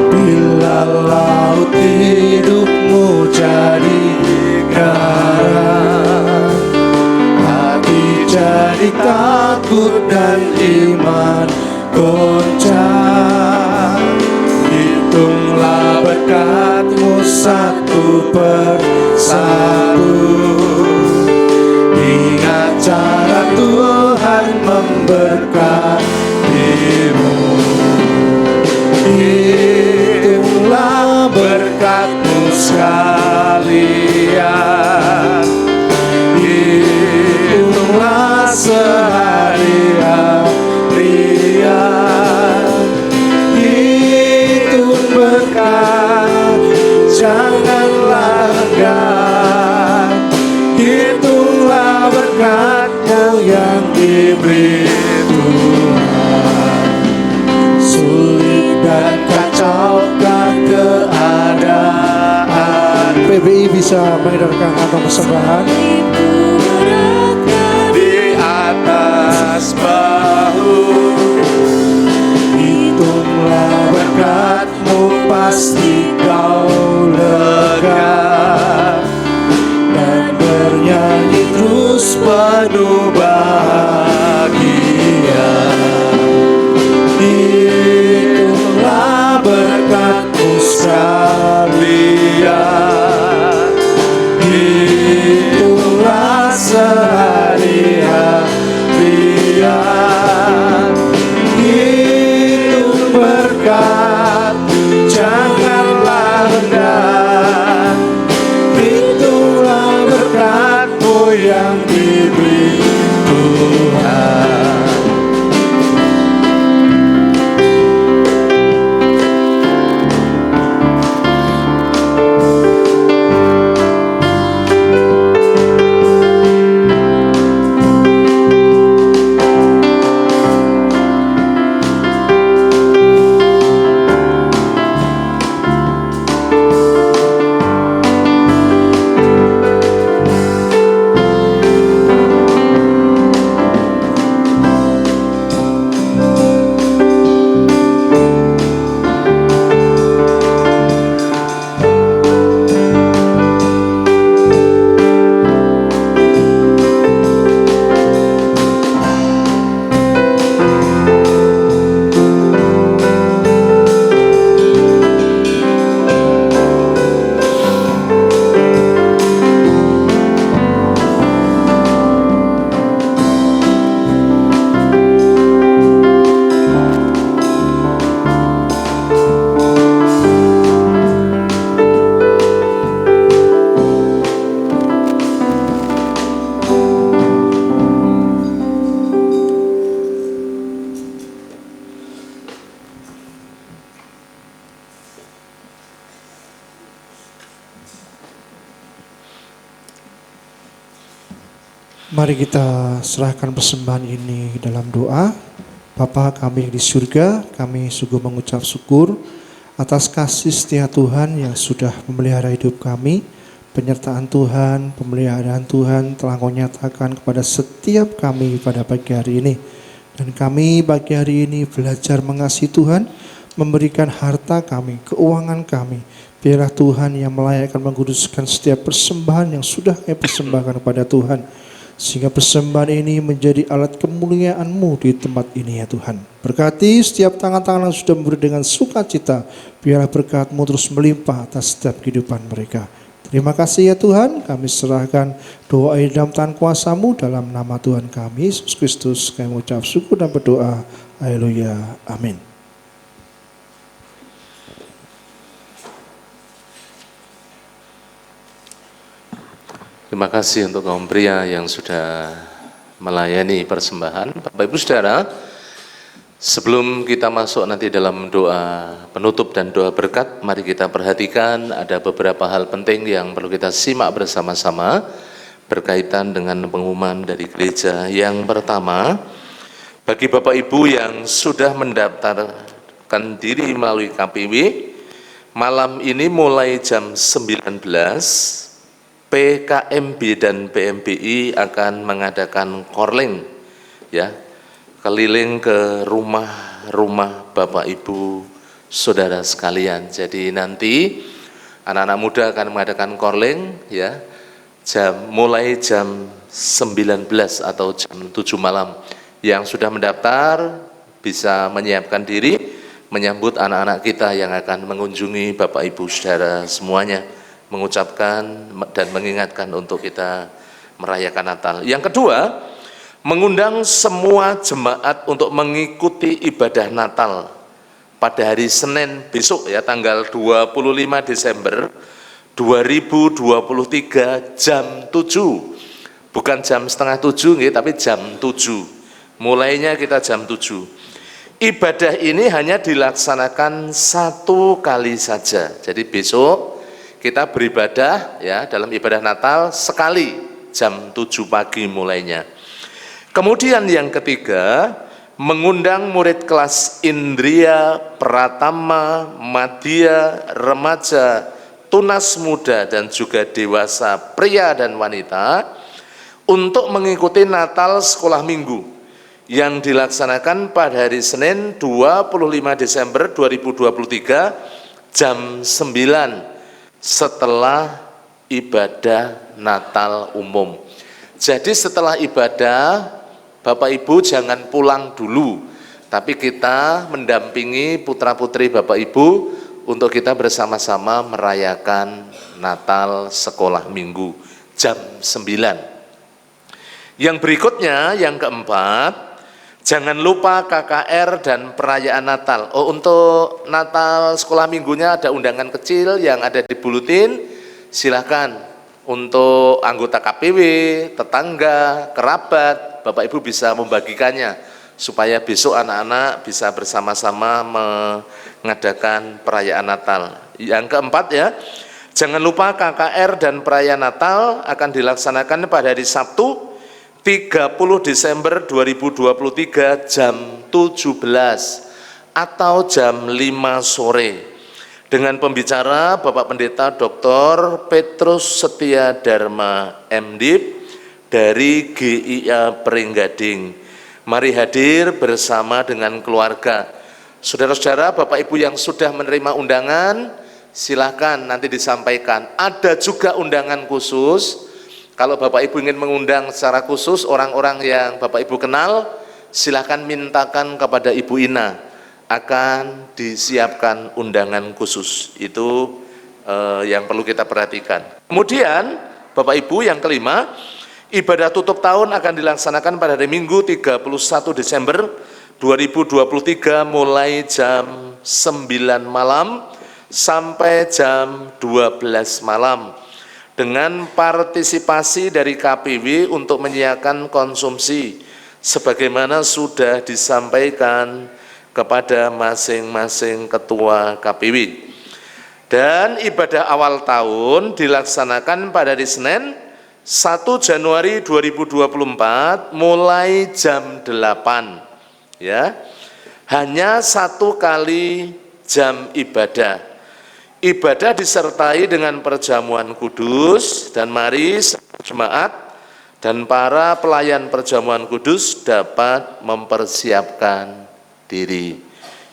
Bila laut hidupmu jadi garam, hati jadi takut dan iman goncang. Hitunglah berkat-Mu satu persatu. Ingat cara Tuhan memberkati-mu. Hitunglah berkat-Mu sekalian. Hitunglah sehari-harian. Hitung berkat, janganlah enggan. Hitunglah berkat-Mu yang diberi Tuhan. Sulit dan kacaukah keadaan, PBI bisa mengedarkan kantong persembahan. Di atas bahu, hitunglah berkat-Mu, pasti kau lega, dan bernyanyi terus penuh bahagia. Hitunglah berkat-Mu sekalian. Hitunglah sehari-harian. Hitung berkat, janganlah enggan. Hitunglah berkat-Mu yang diberi Mari kita serahkan persembahan ini dalam doa. Bapa kami di surga, kami sungguh mengucap syukur atas kasih setia Tuhan yang sudah memelihara hidup kami. Penyertaan Tuhan, pemeliharaan Tuhan telah Kau nyatakan kepada setiap kami pada pagi hari ini. Dan kami pagi hari ini belajar mengasihi Tuhan, memberikan harta kami, keuangan kami. Biarlah Tuhan yang melayakkan mengkuduskan setiap persembahan yang sudah kami persembahkan kepada Tuhan. Sehingga persembahan ini menjadi alat kemuliaan-Mu di tempat ini ya Tuhan. Berkati setiap tangan-tangan yang sudah memberi dengan sukacita. Biarlah berkat-Mu terus melimpah atas setiap kehidupan mereka. Terima kasih ya Tuhan, kami serahkan doa ini dalam tangan kuasa-Mu dalam nama Tuhan kami, Yesus Kristus. Kami mengucap syukur dan berdoa. Haleluya. Amin. Terima kasih untuk kaum pria yang sudah melayani persembahan. Bapak Ibu Saudara, sebelum kita masuk nanti dalam doa penutup dan doa berkat, mari kita perhatikan ada beberapa hal penting yang perlu kita simak bersama-sama berkaitan dengan pengumuman dari gereja. Yang pertama, bagi Bapak Ibu yang sudah mendaftarkan diri melalui KPW, malam ini mulai jam 19, PKMB dan PMBI akan mengadakan korling ya, keliling ke rumah-rumah Bapak Ibu Saudara sekalian. Jadi nanti anak-anak muda akan mengadakan korling ya, mulai jam 19 atau jam 7 malam. Yang sudah mendaftar bisa menyiapkan diri menyambut anak-anak kita yang akan mengunjungi Bapak Ibu Saudara semuanya, mengucapkan dan mengingatkan untuk kita merayakan Natal. Yang kedua, mengundang semua jemaat untuk mengikuti ibadah Natal pada hari Senin besok ya, tanggal 25 Desember 2023 jam 7. Bukan jam setengah 7 tapi jam 7. Mulainya kita jam 7. Ibadah ini hanya dilaksanakan satu kali saja. Jadi besok kita beribadah ya dalam ibadah Natal sekali jam 7 pagi mulainya. Kemudian yang ketiga, mengundang murid kelas Indria, Pratama, Madya, Remaja, Tunas Muda dan juga dewasa pria dan wanita untuk mengikuti Natal Sekolah Minggu yang dilaksanakan pada hari Senin 25 Desember 2023 jam 9 setelah ibadah Natal umum. Jadi setelah ibadah, Bapak Ibu jangan pulang dulu, tapi kita mendampingi putra-putri Bapak Ibu untuk kita bersama-sama merayakan Natal Sekolah Minggu jam 9. Yang berikutnya, yang keempat, jangan lupa KKR dan perayaan Natal. Oh, untuk Natal Sekolah Minggunya ada undangan kecil yang ada di buletin. Silahkan untuk anggota KPW, tetangga, kerabat, Bapak Ibu bisa membagikannya supaya besok anak-anak bisa bersama-sama mengadakan perayaan Natal. Yang keempat ya, jangan lupa KKR dan perayaan Natal akan dilaksanakan pada hari Sabtu 30 Desember 2023 jam 17 atau jam 5 sore dengan pembicara Bapak Pendeta Dr. Petrus Setia Dharma MDip dari GIA Peringgading. Mari hadir bersama dengan keluarga. Saudara-saudara, Bapak Ibu yang sudah menerima undangan, silakan nanti disampaikan. Ada juga undangan khusus. Kalau Bapak Ibu ingin mengundang secara khusus orang-orang yang Bapak Ibu kenal, silakan mintakan kepada Ibu Ina, akan disiapkan undangan khusus. Itu yang perlu kita perhatikan. Kemudian Bapak Ibu yang kelima, ibadah tutup tahun akan dilaksanakan pada hari Minggu 31 Desember 2023 mulai jam 9 malam sampai jam 12 malam. Dengan partisipasi dari KPW untuk menyiapkan konsumsi sebagaimana sudah disampaikan kepada masing-masing ketua KPW. Dan ibadah awal tahun dilaksanakan pada hari Senin 1 Januari 2024 mulai jam 8 ya. Hanya 1 kali jam ibadah. Ibadah disertai dengan perjamuan kudus, dan mari jemaat dan para pelayan perjamuan kudus dapat mempersiapkan diri.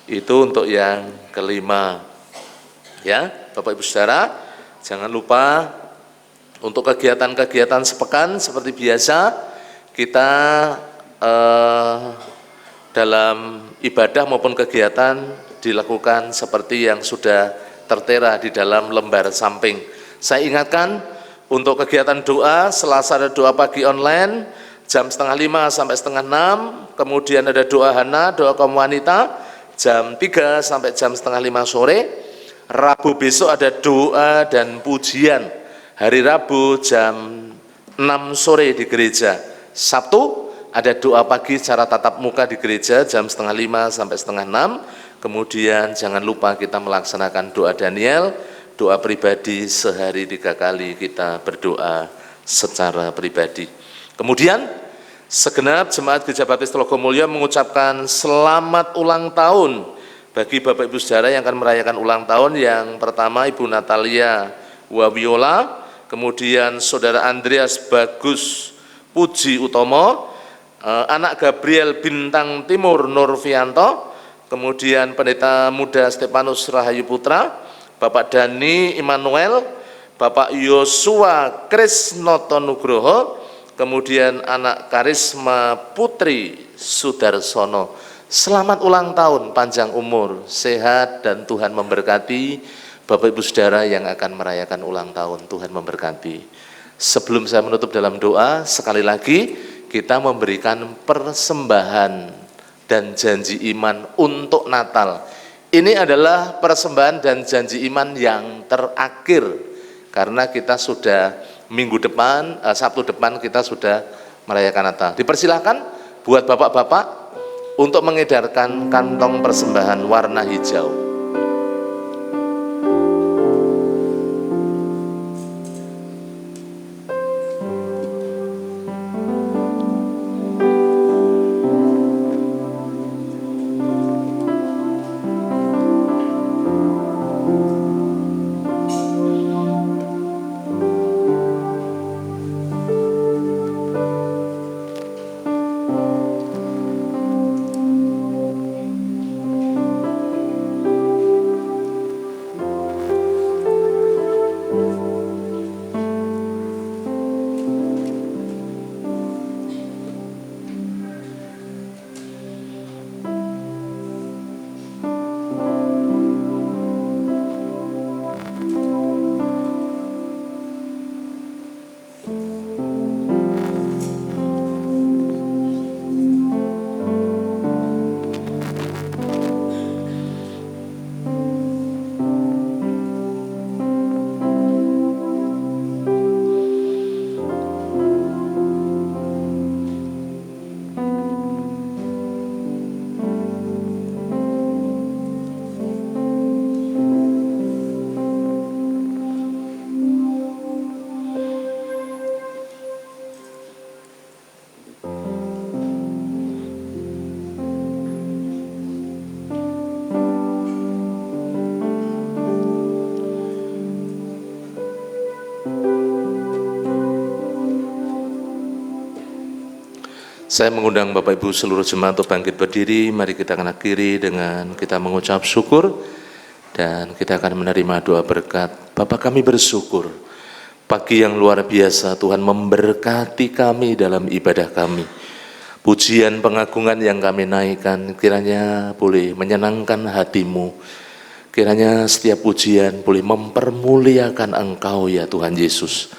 Itu untuk yang kelima. Ya, Bapak Ibu Saudara, jangan lupa untuk kegiatan-kegiatan sepekan seperti biasa kita dalam ibadah maupun kegiatan dilakukan seperti yang sudah tertera di dalam lembar samping. Saya ingatkan untuk kegiatan doa, Selasa ada doa pagi online jam 4:30 sampai 5:30, kemudian ada doa Hana, doa kaum wanita jam 3 sampai jam 4:30 sore. Rabu besok ada doa dan pujian, hari Rabu jam 6 sore di gereja. Sabtu ada doa pagi secara tatap muka di gereja jam 4:30 sampai 5:30. Kemudian jangan lupa kita melaksanakan doa Daniel, doa pribadi sehari 3 kali kita berdoa secara pribadi. Kemudian segenap jemaat Gereja Baptis Telogomulyo mengucapkan selamat ulang tahun bagi Bapak Ibu Saudara yang akan merayakan ulang tahun. Yang pertama Ibu Natalia Wawiola, kemudian Saudara Andreas Bagus Puji Utomo, anak Gabriel Bintang Timur Nurfianto, kemudian Pendeta Muda Stefanus Rahayu Putra, Bapak Dani Immanuel, Bapak Yosua Krisnoto Nugroho, kemudian anak Karisma Putri Sudarsono. Selamat ulang tahun, panjang umur, sehat, dan Tuhan memberkati Bapak Ibu Saudara yang akan merayakan ulang tahun. Tuhan memberkati. Sebelum saya menutup dalam doa, sekali lagi kita memberikan persembahan dan janji iman untuk Natal. Ini adalah persembahan dan janji iman yang terakhir, karena kita sudah minggu depan, Sabtu depan kita sudah merayakan Natal. Dipersilahkan buat bapak-bapak untuk mengedarkan kantong persembahan warna hijau. Saya mengundang Bapak Ibu seluruh jemaat untuk bangkit berdiri. Mari kita akan akhiri dengan kita mengucap syukur dan kita akan menerima doa berkat. Bapa, kami bersyukur pagi yang luar biasa Tuhan memberkati kami dalam ibadah kami. Pujian pengagungan yang kami naikkan kiranya boleh menyenangkan hati-Mu. Kiranya setiap pujian boleh mempermuliakan Engkau ya Tuhan Yesus.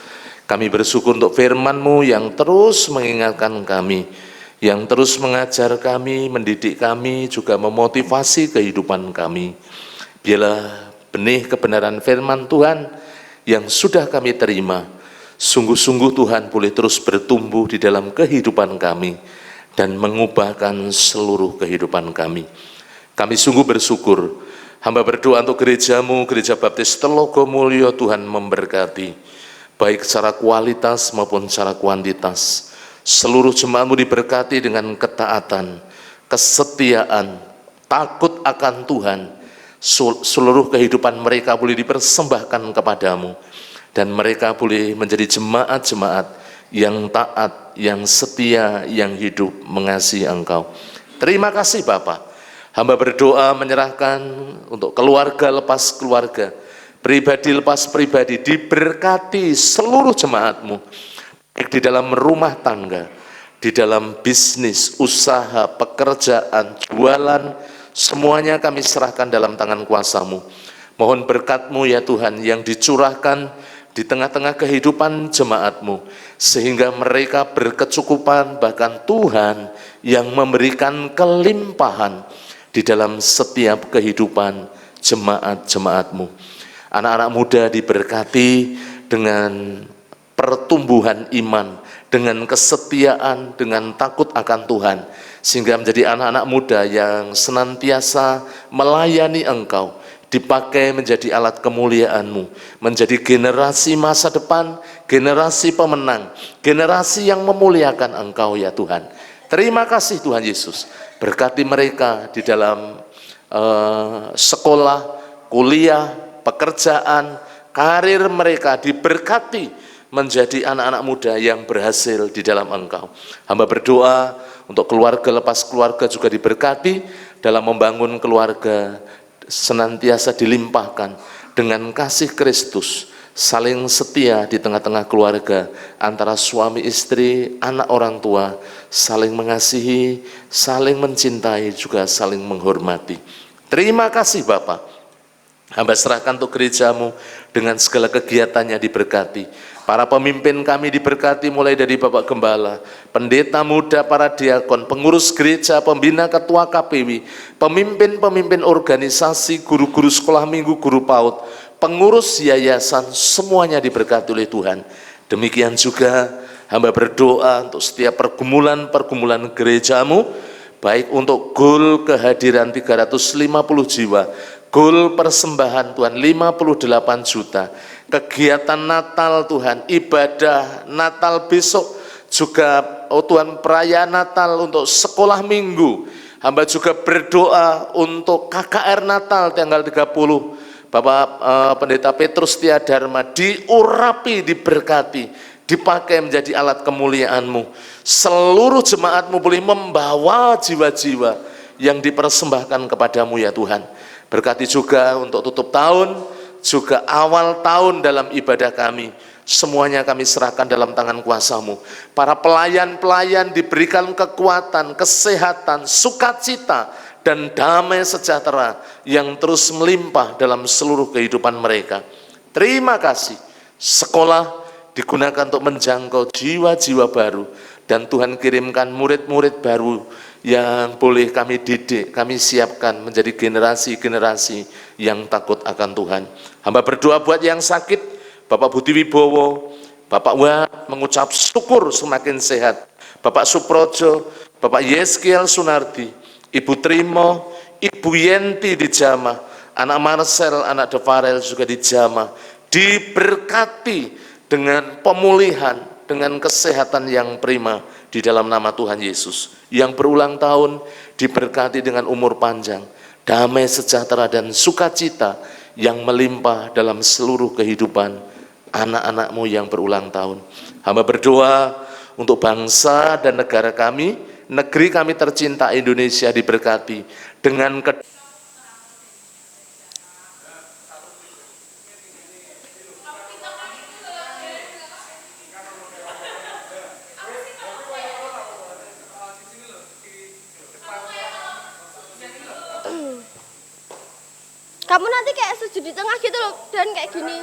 Kami bersyukur untuk firman-Mu yang terus mengingatkan kami, yang terus mengajar kami, mendidik kami, juga memotivasi kehidupan kami. Biarlah benih kebenaran firman Tuhan yang sudah kami terima, sungguh-sungguh Tuhan boleh terus bertumbuh di dalam kehidupan kami dan mengubahkan seluruh kehidupan kami. Kami sungguh bersyukur. Hamba berdoa untuk gereja-Mu, Gereja Baptis Telogomulyo, Tuhan memberkati. baik secara kualitas maupun secara kuantitas. Seluruh jemaatmu diberkati dengan ketaatan, kesetiaan, takut akan Tuhan. Seluruh kehidupan mereka boleh dipersembahkan kepadamu, dan mereka boleh menjadi jemaat-jemaat yang taat, yang setia, yang hidup mengasihi Engkau. Terima kasih Bapa. Hamba berdoa menyerahkan untuk keluarga lepas keluarga, pribadi lepas pribadi, diberkati seluruh jemaatmu, baik di dalam rumah tangga, di dalam bisnis, usaha, pekerjaan, jualan, semuanya kami serahkan dalam tangan kuasa-Mu. Mohon berkat-Mu ya Tuhan yang dicurahkan di tengah-tengah kehidupan jemaat-Mu, sehingga mereka berkecukupan, bahkan Tuhan yang memberikan kelimpahan di dalam setiap kehidupan jemaat-jemaat-Mu. Anak-anak muda diberkati dengan pertumbuhan iman, dengan kesetiaan, dengan takut akan Tuhan, sehingga menjadi anak-anak muda yang senantiasa melayani Engkau, dipakai menjadi alat kemuliaan-Mu, menjadi generasi masa depan, generasi pemenang, generasi yang memuliakan Engkau ya Tuhan. Terima kasih Tuhan Yesus, berkati mereka di dalam sekolah, kuliah, pekerjaan, karir mereka diberkati menjadi anak-anak muda yang berhasil di dalam Engkau. Hamba berdoa untuk keluarga lepas keluarga juga diberkati dalam membangun keluarga, senantiasa dilimpahkan dengan kasih Kristus, saling setia di tengah-tengah keluarga, antara suami istri, anak orang tua, saling mengasihi, saling mencintai, juga saling menghormati. Terima kasih Bapa. Hamba serahkan untuk gereja-Mu dengan segala kegiatannya diberkati. Para pemimpin kami diberkati mulai dari Bapak Gembala, pendeta muda, para diakon, pengurus gereja, pembina, ketua KPW, pemimpin-pemimpin organisasi, guru-guru sekolah minggu, guru PAUD, pengurus yayasan, semuanya diberkati oleh Tuhan. Demikian juga hamba berdoa untuk setiap pergumulan-pergumulan gereja-Mu, baik untuk goal kehadiran 350 jiwa, goal persembahan Tuhan 58 juta, kegiatan Natal Tuhan, ibadah Natal besok juga, oh Tuhan, perayaan Natal untuk sekolah minggu. Hamba juga berdoa untuk KKR Natal tanggal 30, Bapak Pendeta Petrus Tiadharma diurapi, diberkati, dipakai menjadi alat kemuliaan-Mu. Seluruh jemaat-Mu boleh membawa jiwa-jiwa yang dipersembahkan kepadamu ya Tuhan. Berkati juga untuk tutup tahun, juga awal tahun dalam ibadah kami. Semuanya kami serahkan dalam tangan kuasa-Mu. Para pelayan-pelayan diberikan kekuatan, kesehatan, sukacita, dan damai sejahtera yang terus melimpah dalam seluruh kehidupan mereka. Terima kasih. Sekolah digunakan untuk menjangkau jiwa-jiwa baru, dan Tuhan kirimkan murid-murid baru yang boleh kami didik, kami siapkan menjadi generasi-generasi yang takut akan Tuhan. Hamba berdoa buat yang sakit, Bapak Budi Wibowo, Bapak Wah mengucap syukur semakin sehat, Bapak Suprojo, Bapak Yeskiel Sunardi, Ibu Trimo, Ibu Yenti di Jamah, anak Marcel, anak Devarel juga di Jamah, diberkati dengan pemulihan, dengan kesehatan yang prima di dalam nama Tuhan Yesus. Yang berulang tahun diberkati dengan umur panjang, damai sejahtera dan sukacita yang melimpah dalam seluruh kehidupan anak-anak-Mu yang berulang tahun. Hamba berdoa untuk bangsa dan negara kami, negeri kami tercinta Indonesia diberkati dengan Kamu nanti kayak sujud di tengah gitu loh, dan kayak gini.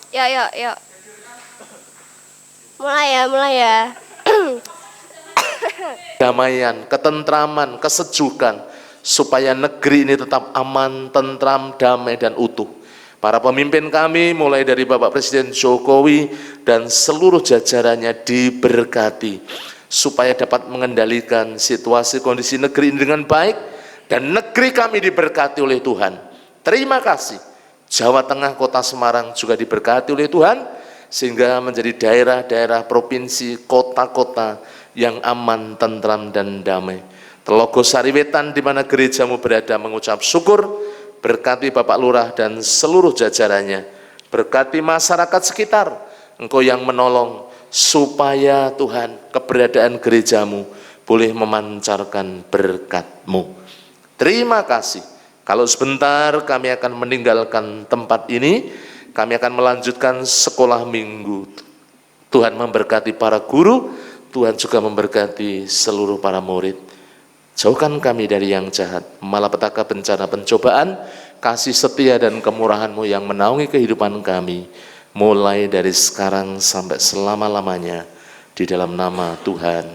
Ya. Mulai ya. damaian, ketentraman, kesejukan, supaya negeri ini tetap aman, tentram, damai, dan utuh. Para pemimpin kami mulai dari Bapak Presiden Jokowi dan seluruh jajarannya diberkati, supaya dapat mengendalikan situasi kondisi negeri ini dengan baik, dan negeri kami diberkati oleh Tuhan. Terima kasih. Jawa Tengah, Kota Semarang juga diberkati oleh Tuhan, sehingga menjadi daerah-daerah provinsi, kota-kota yang aman, tentram, dan damai. Telogo Sariwetan, di mana gerejamu berada, mengucap syukur. Berkati Bapak Lurah dan seluruh jajarannya. Berkati masyarakat sekitar, Engkau yang menolong, supaya Tuhan, keberadaan gerejamu boleh memancarkan berkat-Mu. Terima kasih. Kalau sebentar kami akan meninggalkan tempat ini, kami akan melanjutkan sekolah minggu. Tuhan memberkati para guru, Tuhan juga memberkati seluruh para murid. Jauhkan kami dari yang jahat, malapetaka, bencana, pencobaan, kasih setia dan kemurahan-Mu yang menaungi kehidupan kami, mulai dari sekarang sampai selama-lamanya, di dalam nama Tuhan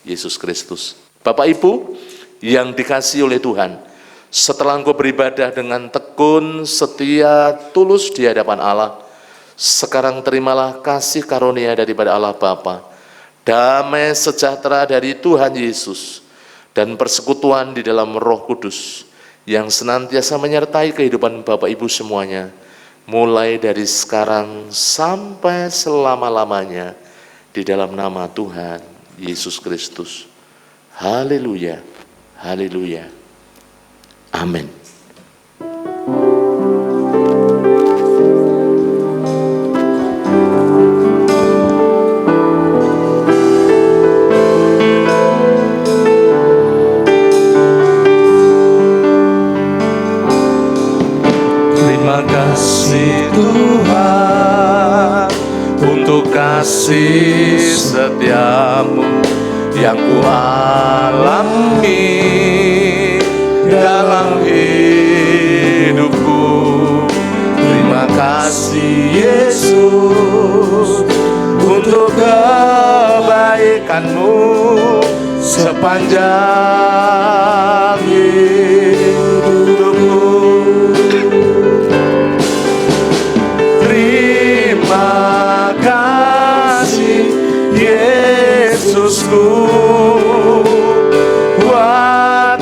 Yesus Kristus. Bapak Ibu yang dikasihi oleh Tuhan, setelah engkau beribadah dengan tekun, setia, tulus di hadapan Allah, sekarang terimalah kasih karunia daripada Allah Bapa, damai sejahtera dari Tuhan Yesus, dan persekutuan di dalam Roh Kudus yang senantiasa menyertai kehidupan Bapak Ibu semuanya, mulai dari sekarang sampai selama-lamanya, di dalam nama Tuhan Yesus Kristus. Haleluya, haleluya, amin. Terima kasih Tuhan untuk kasih setiamu yang ku alami dalam hidupku. Terima kasih Yesus untuk kebaikan-Mu sepanjang hidupku. Terima kasih Yesusku buat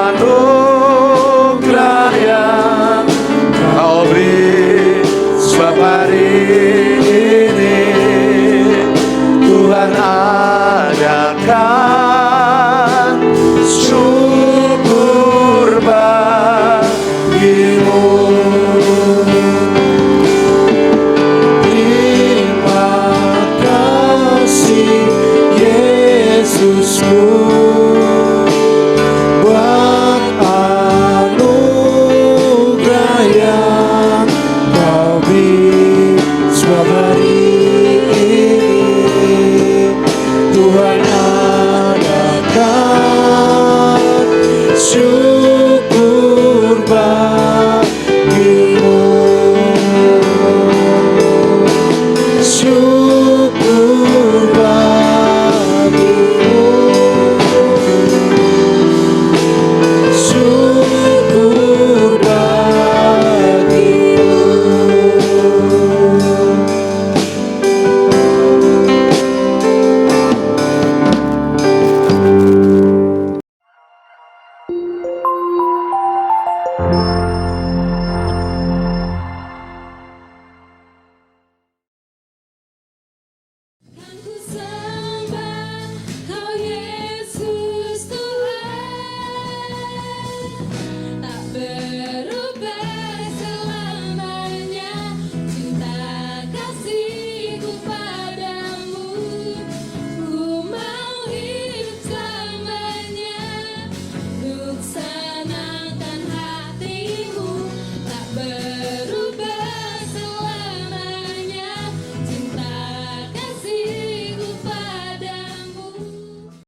anugerah yang Kau beri, sebab hari ini Tuhan adakan syukur bagimu. Yesusku buat anugerah yang